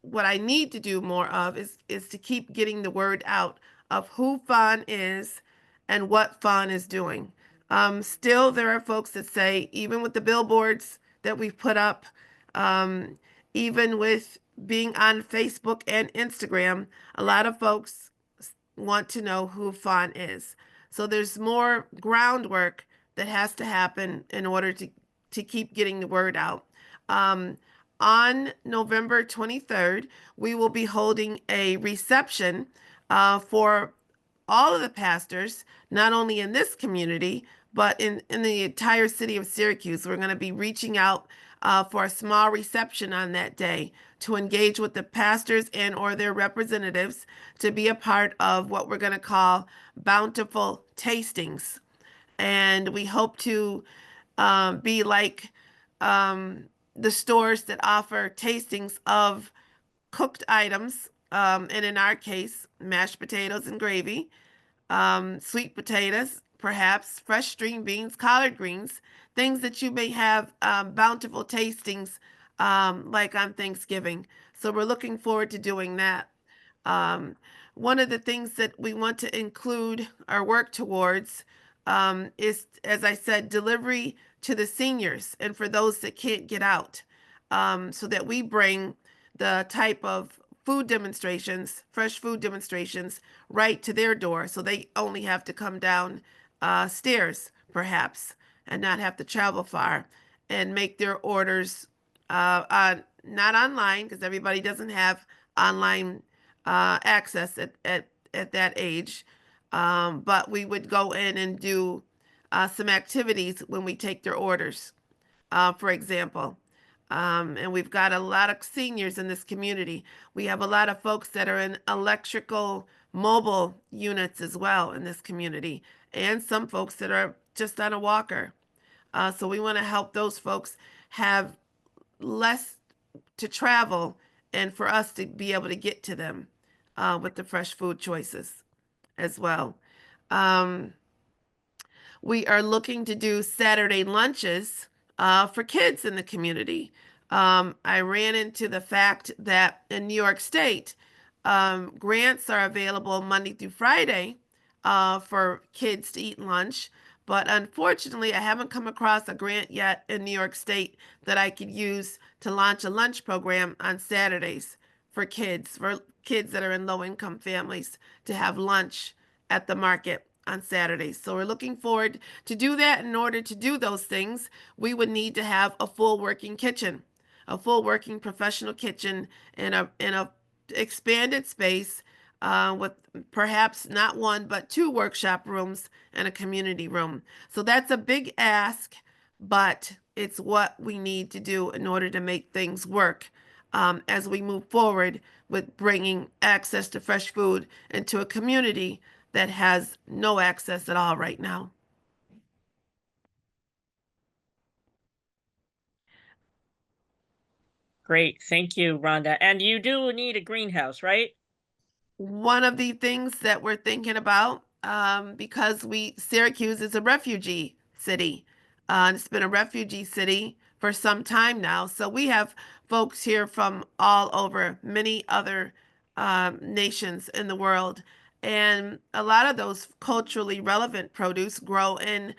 what I need to do more of is to keep getting the word out of who FAHNN is and what FAHNN is doing. Still, there are folks that say, even with the billboards that we've put up, even with being on Facebook and Instagram, a lot of folks want to know who FAHNN is. So there's more groundwork that has to happen in order to keep getting the word out. On November 23rd, we will be holding a reception for all of the pastors, not only in this community, but in the entire city of Syracuse. We're going to be reaching out for a small reception on that day to engage with the pastors and or their representatives to be a part of what we're going to call bountiful tastings. and we hope to be like the stores that offer tastings of cooked items, and in our case, mashed potatoes and gravy, sweet potatoes, perhaps fresh string beans, collard greens, things that you may have bountiful tastings like on Thanksgiving. So we're looking forward to doing that. Um, One of the things that we want to include or work towards is, as I said, delivery to the seniors and for those that can't get out, so that we bring the type of food demonstrations, fresh food demonstrations, right to their door. So they only have to come down stairs, perhaps, and not have to travel far and make their orders not online, because everybody doesn't have online access at that age. But we would go in and do some activities when we take their orders, for example. And we've got a lot of seniors in this community. We have a lot of folks that are in electrical mobile units as well in this community, and some folks that are just on a walker. So we want to help those folks have less to travel and for us to be able to get to them with the fresh food choices as well. Um, we are looking to do Saturday lunches for kids in the community. I ran into the fact that in New York State, grants are available Monday through Friday for kids to eat lunch. But unfortunately, I haven't come across a grant yet in New York State that I could use to launch a lunch program on Saturdays for kids that are in low-income families to have lunch at the market on Saturdays. So we're looking forward to do that. In order to do those things, we would need to have a full working kitchen, a full working professional kitchen in a expanded space with perhaps not one but two workshop rooms and a community room. So that's a big ask, but it's what we need to do in order to make things work as we move forward with bringing access to fresh food into a community that has no access at all right now. Great, thank you, Rhonda. And you do need a greenhouse, right? One of the things that we're thinking about, because Syracuse is a refugee city. It's been a refugee city for some time now. So we have folks here from all over, many other nations in the world. And a lot of those culturally relevant produce grow in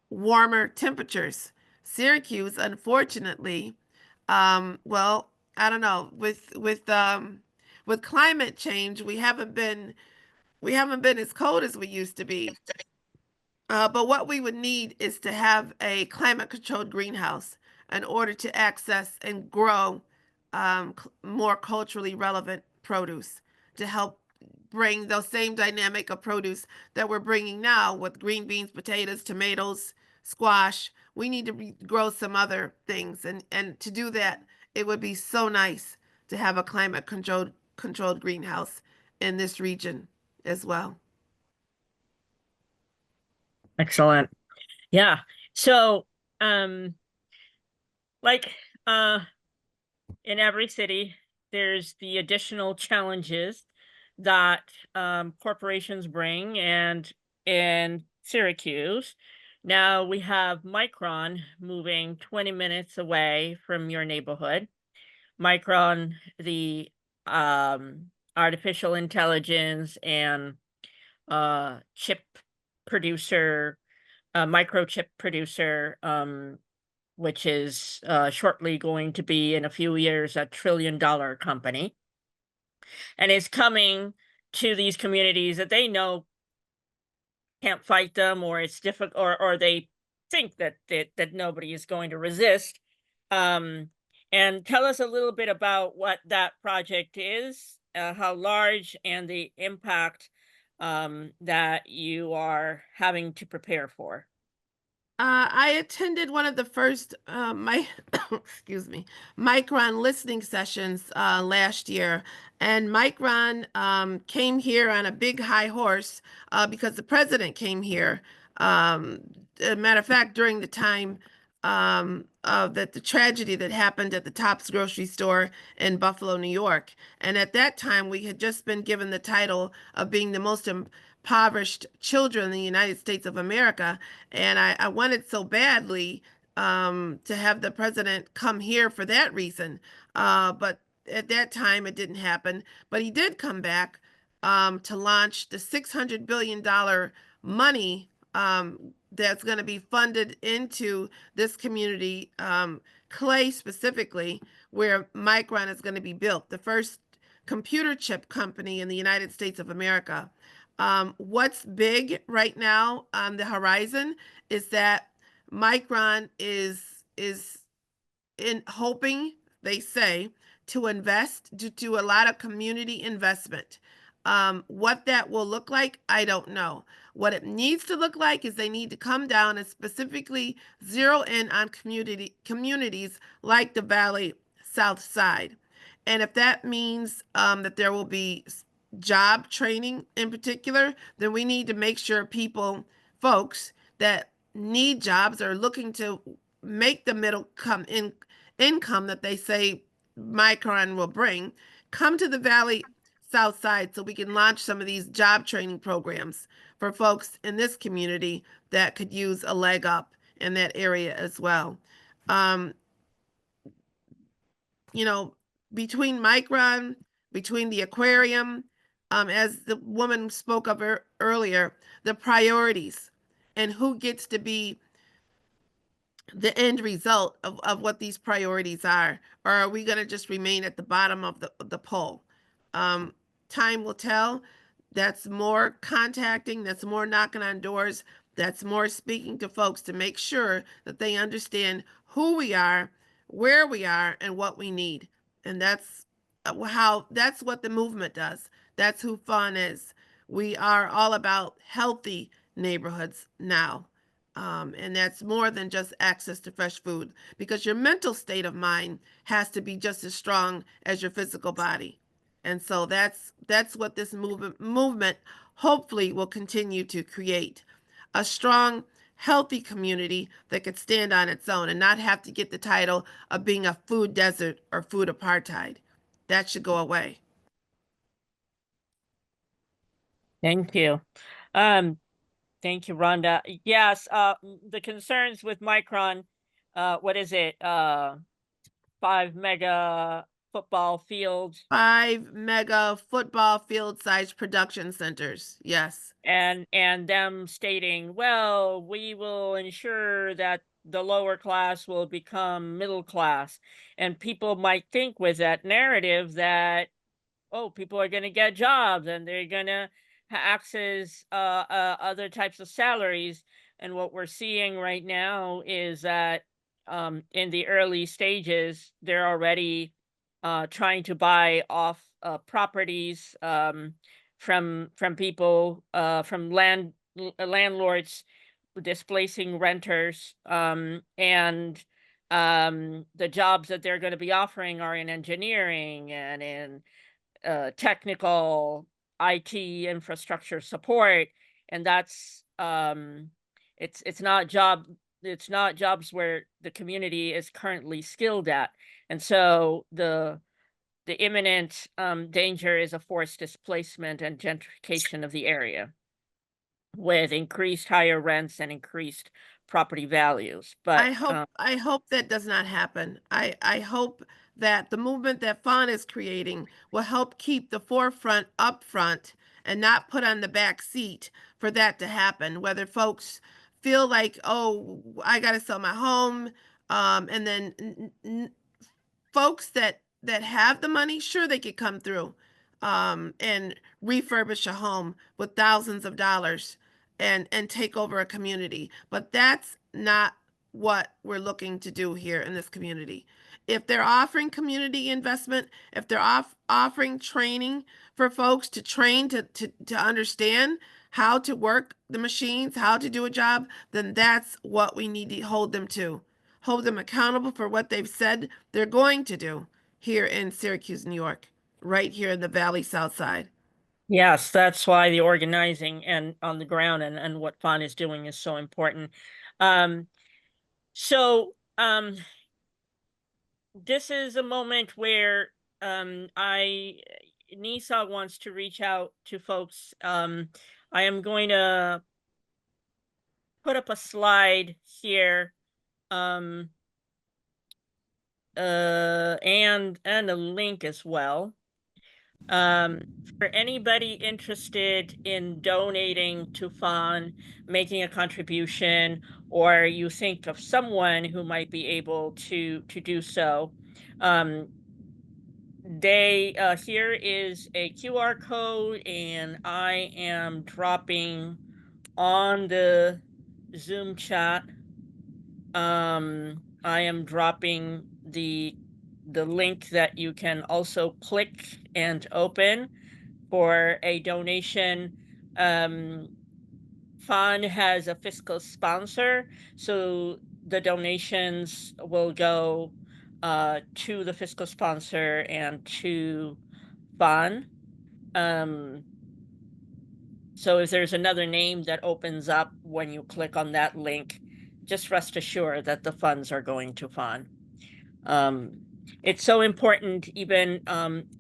warmer temperatures. Syracuse, unfortunately, well, I don't know, with climate change, we haven't been as cold as we used to be. But what we would need is to have a climate controlled greenhouse in order to access and grow more culturally relevant produce to help bring those same dynamic of produce that we're bringing now with green beans, potatoes, tomatoes, squash. We need to grow some other things. And to do that, it would be so nice to have a climate controlled greenhouse in this region as well. Excellent. Yeah. So, like, in every city, there's the additional challenges that corporations bring, and in Syracuse, now we have Micron moving 20 minutes away from your neighborhood. Micron, the artificial intelligence and chip producer, microchip producer, which is shortly going to be, in a few years, $1 trillion company, and is coming to these communities that they know can't fight them, or it's difficult, or they think that nobody is going to resist. And tell us a little bit about what that project is, how large, and the impact that you are having to prepare for. I attended one of the first excuse me, Micron listening sessions last year, and Micron came here on a big high horse because the president came here A matter of fact, during the time of the tragedy that happened at the Tops grocery store in Buffalo, New York. And at that time, we had just been given the title of being the most impoverished children in the United States of America. And I wanted so badly to have the president come here for that reason. But at that time, it didn't happen. But he did come back to launch the $600 billion money that's going to be funded into this community, Clay specifically, where Micron is going to be built, the first computer chip company in the United States of America. What's big right now on the horizon is that Micron is in hoping, they say, to invest, to do a lot of community investment. What that will look like, I don't know. What it needs to look like is they need to come down and specifically zero in on communities like the Valley South Side. And if that means that there will be job training in particular, then we need to make sure folks that need jobs are looking to make the middle income that they say Micron will bring, come to the Valley South Side so we can launch some of these job training programs for folks in this community that could use a leg up in that area as well. You know, between Micron, between the aquarium, as the woman spoke of earlier, the priorities and who gets to be the end result of what these priorities are, or are we going to just remain at the bottom of the poll? Time will tell. That's more contacting, that's more knocking on doors, that's more speaking to folks to make sure that they understand who we are, where we are, and what we need. And that's what the movement does. That's who FAHNN is. We are all about healthy neighborhoods now. And that's more than just access to fresh food, because your mental state of mind has to be just as strong as your physical body. And so that's what this movement hopefully will continue to create. A strong, healthy community that could stand on its own and not have to get the title of being a food desert or food apartheid. That should go away. Thank you. Thank you, Rhonda. Yes, the concerns with Micron, what is it? 5 mega football fields 5 mega football field size production centers. Yes. and them stating, well, we will ensure that the lower class will become middle class. And people might think with that narrative that, oh, people are going to get jobs and they're going to access other types of salaries. And what we're seeing right now is that in the early stages, they're already trying to buy off properties from people, from landlords displacing renters, and the jobs that they're going to be offering are in engineering and in technical IT infrastructure support, and that's it's not jobs where the community is currently skilled at, and so the imminent danger is a forced displacement and gentrification of the area, with increased higher rents and increased property values. But I hope that does not happen. I hope that the movement that FAHNN is creating will help keep the forefront up front and not put on the back seat for that to happen. Whether folks feel like, oh, I got to sell my home, and then folks that have the money, sure, they could come through and refurbish a home with thousands of dollars and take over a community. But that's not what we're looking to do here in this community. If they're offering community investment, if they're offering training for folks to train to understand how to work the machines, how to do a job, then that's what we need to hold them to. Hold them accountable for what they've said they're going to do here in Syracuse, New York, right here in the Valley South Side. Yes, that's why the organizing and on the ground and what FAHNN is doing is so important. Um, so this is a moment where Nisa wants to reach out to folks. I am going to put up a slide here. And a link as well. For anybody interested in donating to FAHNN, making a contribution, or you think of someone who might be able to do so, here is a QR code, and I am dropping on the Zoom chat. I am dropping the link that you can also click and open for a donation. FAHNN has a fiscal sponsor, so the donations will go to the fiscal sponsor and to FAHNN. So if there's another name that opens up when you click on that link, just rest assured that the funds are going to FAHNN. It's so important, even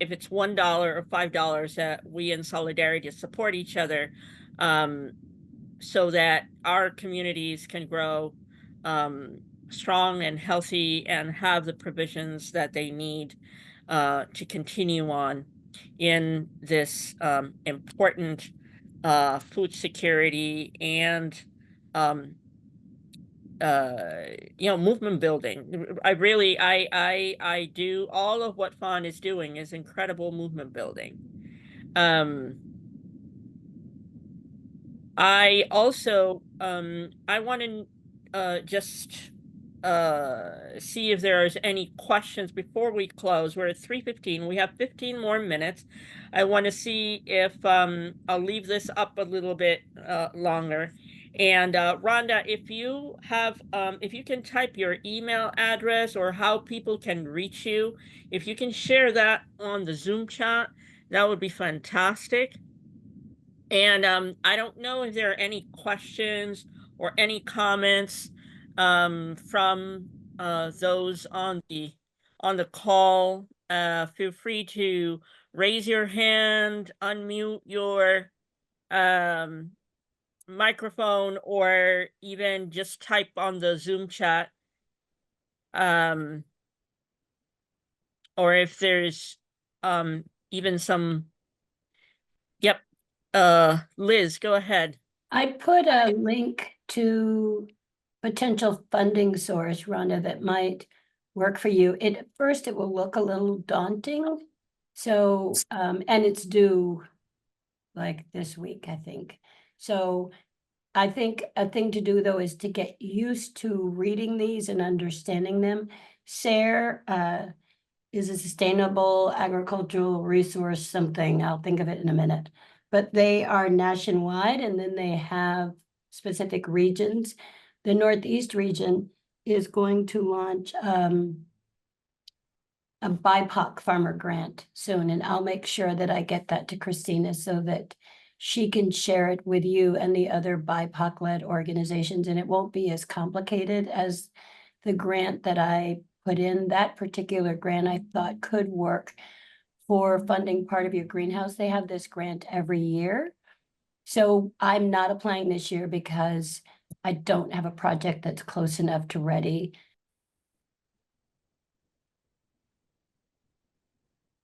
if it's $1 or $5, that we in solidarity support each other, so that our communities can grow strong and healthy and have the provisions that they need to continue on in this important food security and movement building. I do all of what FAHNN is doing is incredible movement building. I also I want to just see if there's any questions before we close. We're at 3:15. We have 15 more minutes. I want to see if I'll leave this up a little bit longer. And Rhonda, if you have if you can type your email address or how people can reach you, if you can share that on the Zoom chat, that would be fantastic. And I don't know if there are any questions or any comments from those on the call. Feel free to raise your hand, unmute your microphone, or even just type on the Zoom chat. Or if there's even some. Yep. Liz, go ahead. I put a link to potential funding source, Rhonda, that might work for you. At first, it will look a little daunting. So, and it's due like this week, I think. So I think a thing to do, though, is to get used to reading these and understanding them. SARE is a sustainable agricultural resource something. I'll think of it in a minute. But they are nationwide, and then they have specific regions. The Northeast region is going to launch a BIPOC farmer grant soon, and I'll make sure that I get that to Christina so that she can share it with you and the other BIPOC-led organizations, and it won't be as complicated as the grant that I put in. That particular grant I thought could work for funding part of your greenhouse. They have this grant every year. So I'm not applying this year because I don't have a project that's close enough to ready.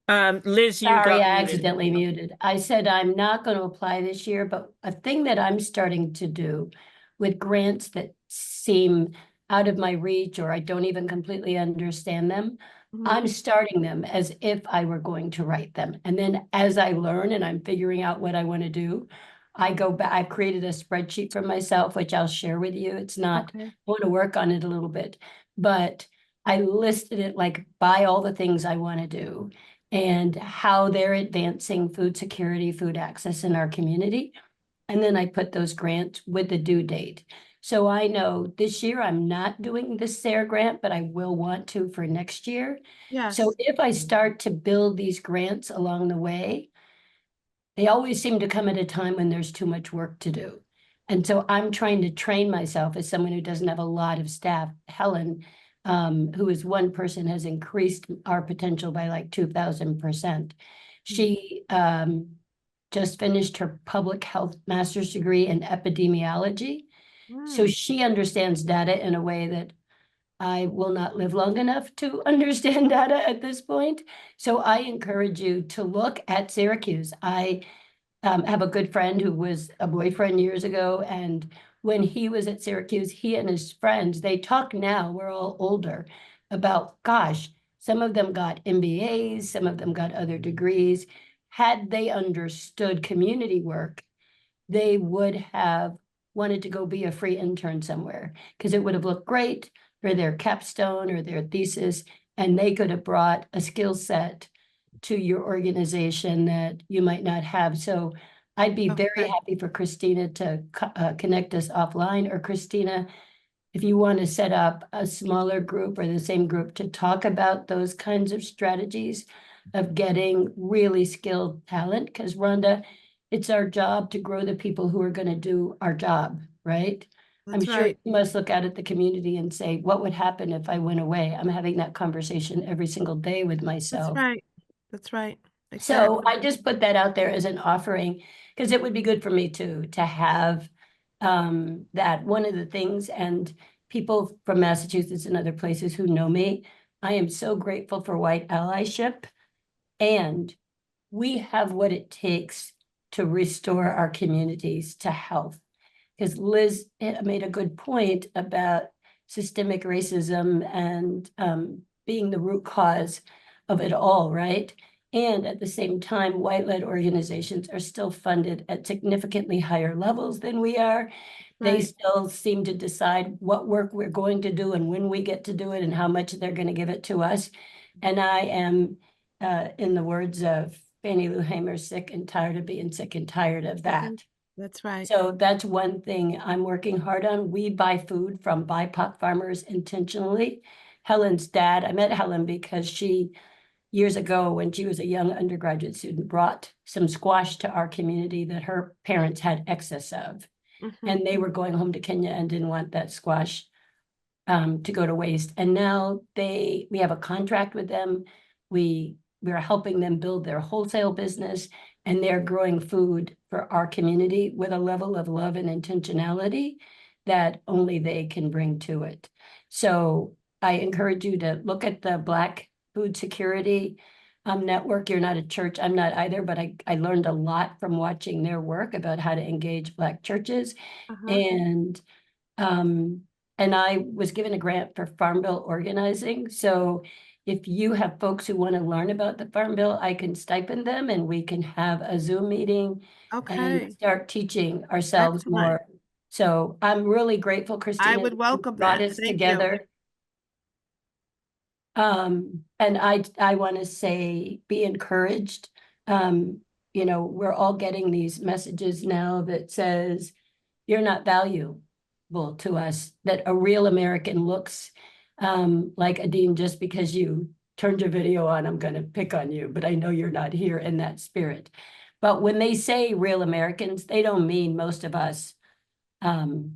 Liz, you Sorry, got I muted. accidentally muted. I said I'm not going to apply this year, but a thing that I'm starting to do with grants that seem out of my reach or I don't even completely understand them, I'm starting them as if I were going to write them. And then as I learn and I'm figuring out what I want to do, I go back. I've created a spreadsheet for myself, which I'll share with you. It's not, I want to work on it a little bit, but I listed it like by all the things I want to do and how they're advancing food security, food access in our community. And then I put those grants with the due date. So I know this year I'm not doing the SARE grant, but I will want to for next year. Yes. So if I start to build these grants along the way, they always seem to come at a time when there's too much work to do. And so I'm trying to train myself as someone who doesn't have a lot of staff. Helen, who is one person, has increased our potential by like 2,000%. She just finished her public health master's degree in epidemiology. So she understands data in a way that I will not live long enough to understand data at this point. So I encourage you to look at Syracuse. I have a good friend who was a boyfriend years ago, and when he was at Syracuse, he and his friends, they talk now, we're all older, about, gosh, some of them got MBAs, some of them got other degrees. Had they understood community work, they would have wanted to go be a free intern somewhere, because it would have looked great for their capstone or their thesis, and they could have brought a skill set to your organization that you might not have. So I'd be very happy for Christina to connect us offline, or Christina, if you want to set up a smaller group or the same group to talk about those kinds of strategies of getting really skilled talent, because Rhonda, it's our job to grow the people who are going to do our job, right? I'm sure you must look out at the community and say, what would happen if I went away? I'm having that conversation every single day with myself. That's right. That's right. So I just put that out there as an offering, because it would be good for me too, to have that. One of the things, and people from Massachusetts and other places who know me, I am so grateful for white allyship, and we have what it takes to restore our communities to health. Because Liz made a good point about systemic racism and being the root cause of it all, right? And at the same time, white-led organizations are still funded at significantly higher levels than we are. They still seem to decide what work we're going to do and when we get to do it and how much they're going to give it to us. And I am, in the words of Fannie Lou Hamer, sick and tired of being sick and tired of that. That's right. So that's one thing I'm working hard on. We buy food from BIPOC farmers intentionally. Helen's dad, I met Helen because she, years ago, when she was a young undergraduate student, brought some squash to our community that her parents had excess of. And they were going home to Kenya and didn't want that squash to go to waste. And now we have a contract with them. We're helping them build their wholesale business, and they're growing food for our community with a level of love and intentionality that only they can bring to it. So I encourage you to look at the Black Food Security network. You're not a church, I'm not either, but I learned a lot from watching their work about how to engage Black churches. And I was given a grant for Farm Bill organizing. So if you have folks who want to learn about the Farm Bill, I can stipend them and we can have a Zoom meeting and start teaching ourselves more. So I'm really grateful, Christina. I would welcome brought that. us Thank together. And I want to say, be encouraged. You know, we're all getting these messages now that says, you're not valuable to us, that a real American looks like Adine, just because you turned your video on, I'm going to pick on you, but I know you're not here in that spirit. But when they say real Americans, they don't mean most of us on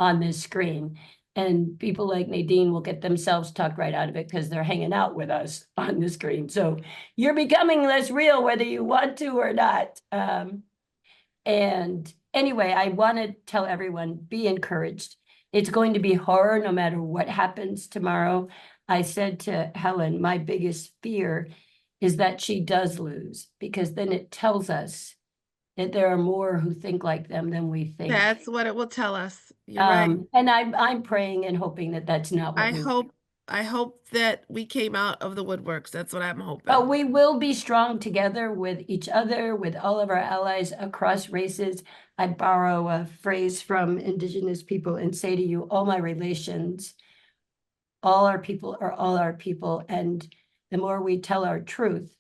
this screen. And people like Nadine will get themselves talked right out of it because they're hanging out with us on the screen. So you're becoming less real, whether you want to or not. And anyway, I want to tell everyone, be encouraged. It's going to be horror no matter what happens tomorrow. I said to Helen, my biggest fear is that she does lose, because then it tells us that there are more who think like them than we think. That's what it will tell us. You're right. And I'm praying and hoping that that's not what I hope that we came out of the woodworks. That's what I'm hoping. But we will be strong together with each other, with all of our allies across races. I borrow a phrase from Indigenous people and say to you, all my relations, all our people are all our people. And the more we tell our truth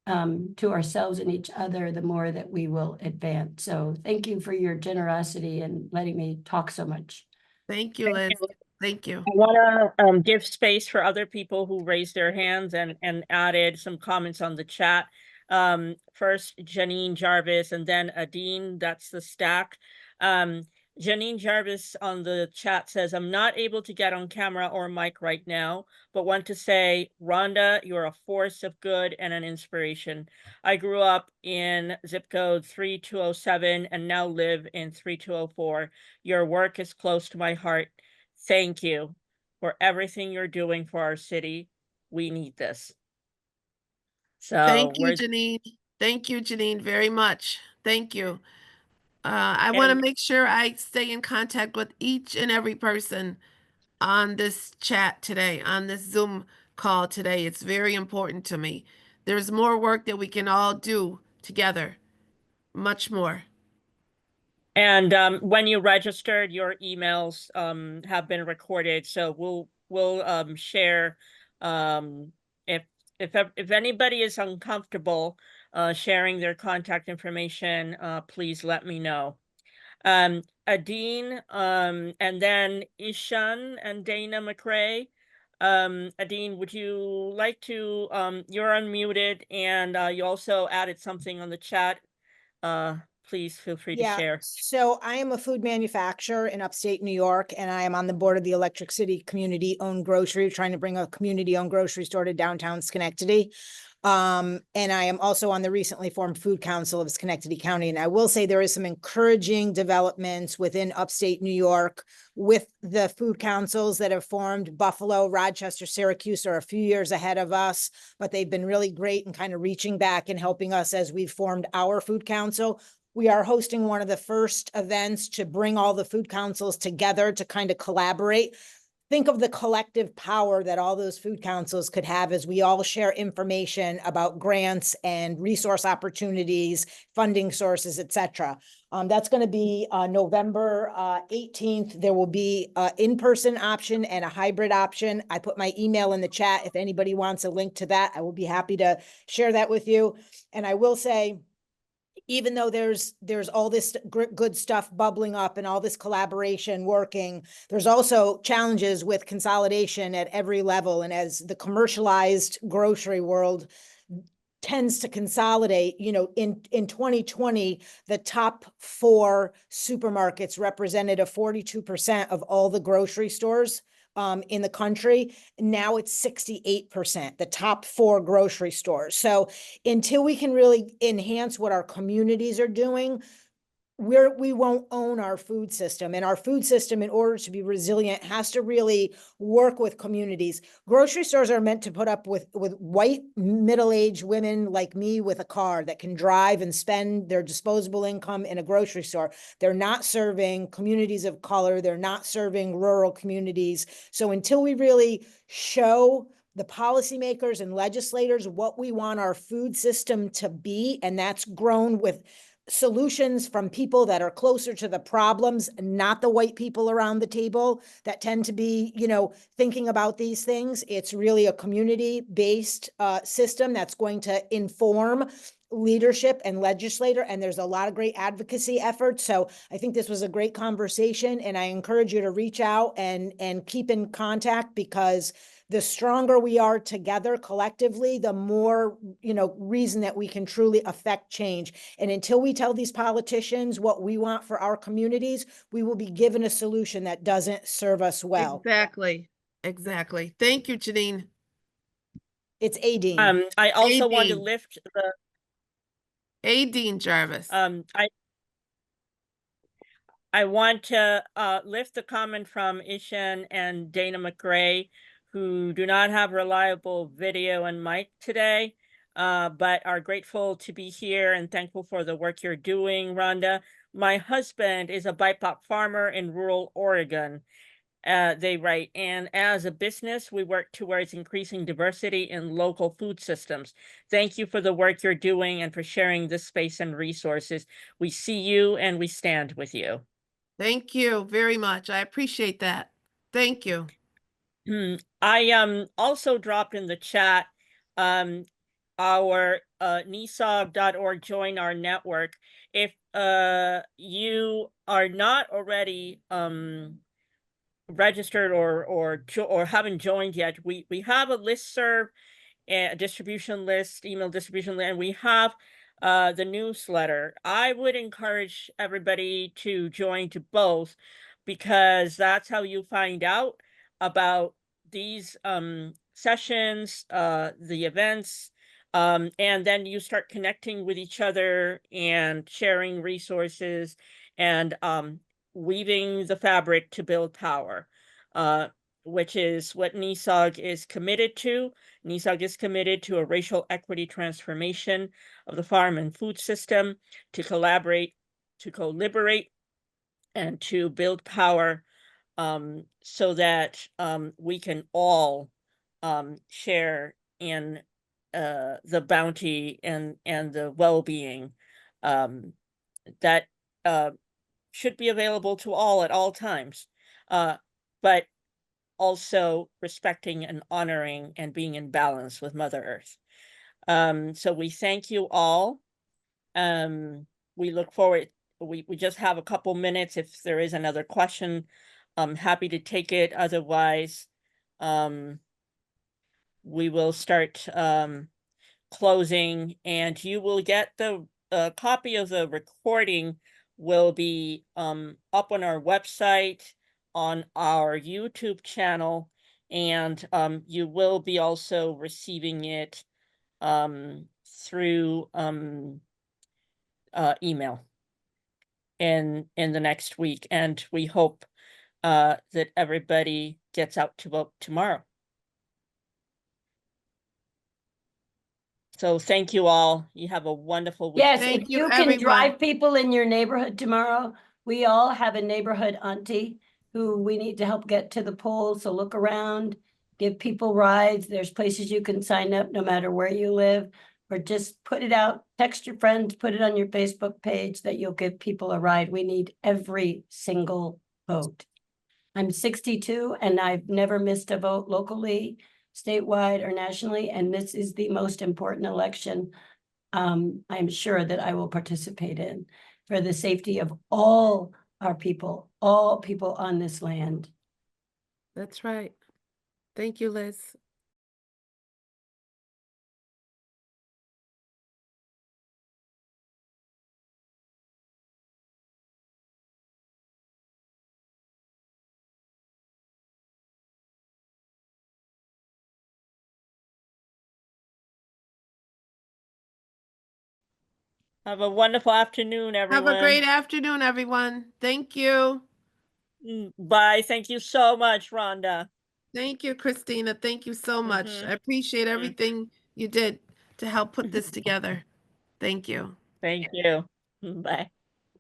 to ourselves and each other, the more that we will advance. So thank you for your generosity and letting me talk so much. Thank you, Liz. Thank you. I want to give space for other people who raised their hands and added some comments on the chat. First Janine Jarvis and then Adine, that's the stack. Janine Jarvis on the chat says, I'm not able to get on camera or mic right now, but want to say, Rhonda, you're a force of good and an inspiration. I grew up in zip code 3207 and now live in 3204. Your work is close to my heart. Thank you for everything you're doing for our city. We need this. So Thank you, Janine. Thank you, Janine, very much. Thank you. I want to And- make sure I stay in contact with each and every person on this chat today, on this Zoom call today. It's very important to me. There's more work that we can all do together, much more. And when you registered, your emails have been recorded, so we'll share if if anybody is uncomfortable sharing their contact information, please let me know. Adine, and then Ishan and Dana McRae. Adine, would you like to you're unmuted and you also added something on the chat. Please feel free to share. So I am a food manufacturer in upstate New York, and I am on the board of the Electric City Community-Owned Grocery, trying to bring a community-owned grocery store to downtown Schenectady. And I am also on the recently formed Food Council of Schenectady County. And I will say there is some encouraging developments within upstate New York with the food councils that have formed. Buffalo, Rochester, Syracuse are a few years ahead of us, but they've been really great in kind of reaching back and helping us as we've formed our food council. We are hosting one of the first events to bring all the food councils together to kind of collaborate. Think of the collective power that all those food councils could have as we all share information about grants and resource opportunities, funding sources, et cetera. That's going to be November 18th. There will be an in-person option and a hybrid option. I put my email in the chat. If anybody wants a link to that, I will be happy to share that with you. And I will say, even though there's all this good stuff bubbling up and all this collaboration working, there's also challenges with consolidation at every level. And as the commercialized grocery world tends to consolidate, you know, in 2020, the top 4 supermarkets represented a 42% of all the grocery stores in the country. Now it's 68%, the top 4 grocery stores. So until we can really enhance what our communities are doing, we won't own our food system. And our food system, in order to be resilient, has to really work with communities. Grocery stores are meant to put up with white middle-aged women like me with a car that can drive and spend their disposable income in a grocery store. They're not serving communities of color. They're not serving rural communities. So until we really show the policymakers and legislators what we want our food system to be, and that's grown with solutions from people that are closer to the problems, not the white people around the table that tend to be, you know, thinking about these things. It's really a community-based system that's going to inform leadership and legislator, and there's a lot of great advocacy efforts. So I think this was a great conversation, and I encourage you to reach out and keep in contact, because the stronger we are together collectively, the more, you know, reason that we can truly affect change. And until we tell these politicians what we want for our communities, we will be given a solution that doesn't serve us well. Exactly. Thank you, Janine. It's Adine. I also want to Adine. lift the Adine Jarvis. I want to lift the comment from Ishan and Dana McRae, who do not have reliable video and mic today, but are grateful to be here and thankful for the work you're doing, Rhonda. My husband is a BIPOC farmer in rural Oregon. They write, and as a business, we work towards increasing diversity in local food systems. Thank you for the work you're doing and for sharing this space and resources. We see you and we stand with you. Thank you very much. I appreciate that. Thank you. I also dropped in the chat our nisog.org join our network. If you are not already registered or haven't joined yet, we have a listserv, a distribution list, email distribution list, and we have the newsletter. I would encourage everybody to join to both, because that's how you find out about these sessions, the events, and then you start connecting with each other and sharing resources and weaving the fabric to build power, which is what NESOG is committed to. NESOG is committed to a racial equity transformation of the farm and food system, to collaborate, to co-liberate, and to build power, so that we can all share in the bounty and the well-being that should be available to all at all times, but also respecting and honoring and being in balance with Mother Earth. So we thank you all. We look forward. We just have a couple minutes. If there is another question, I'm happy to take it. Otherwise, we will start closing, and you will get the copy of the recording will be up on our website, on our YouTube channel, and you will be also receiving it through email in the next week, and we hope that everybody gets out to vote tomorrow. So thank you all. You have a wonderful week. Yes, Thank if you, you can everyone. drive people in your neighborhood tomorrow, we all have a neighborhood auntie who we need to help get to the polls. So look around, give people rides. There's places you can sign up no matter where you live, or just put it out, text your friends, put it on your Facebook page that you'll give people a ride. We need every single vote. I'm 62 and I've never missed a vote locally, statewide, or nationally, and this is the most important election I'm sure that I will participate in, for the safety of all our people, all people on this land. That's right. Thank you, Liz. Have a wonderful afternoon, everyone. Have a great afternoon, everyone. Thank you. Bye. Thank you so much, Rhonda. Thank you, Christina. Thank you so much. Mhm. I appreciate everything you did to help put this together. Thank you. Thank you. Bye.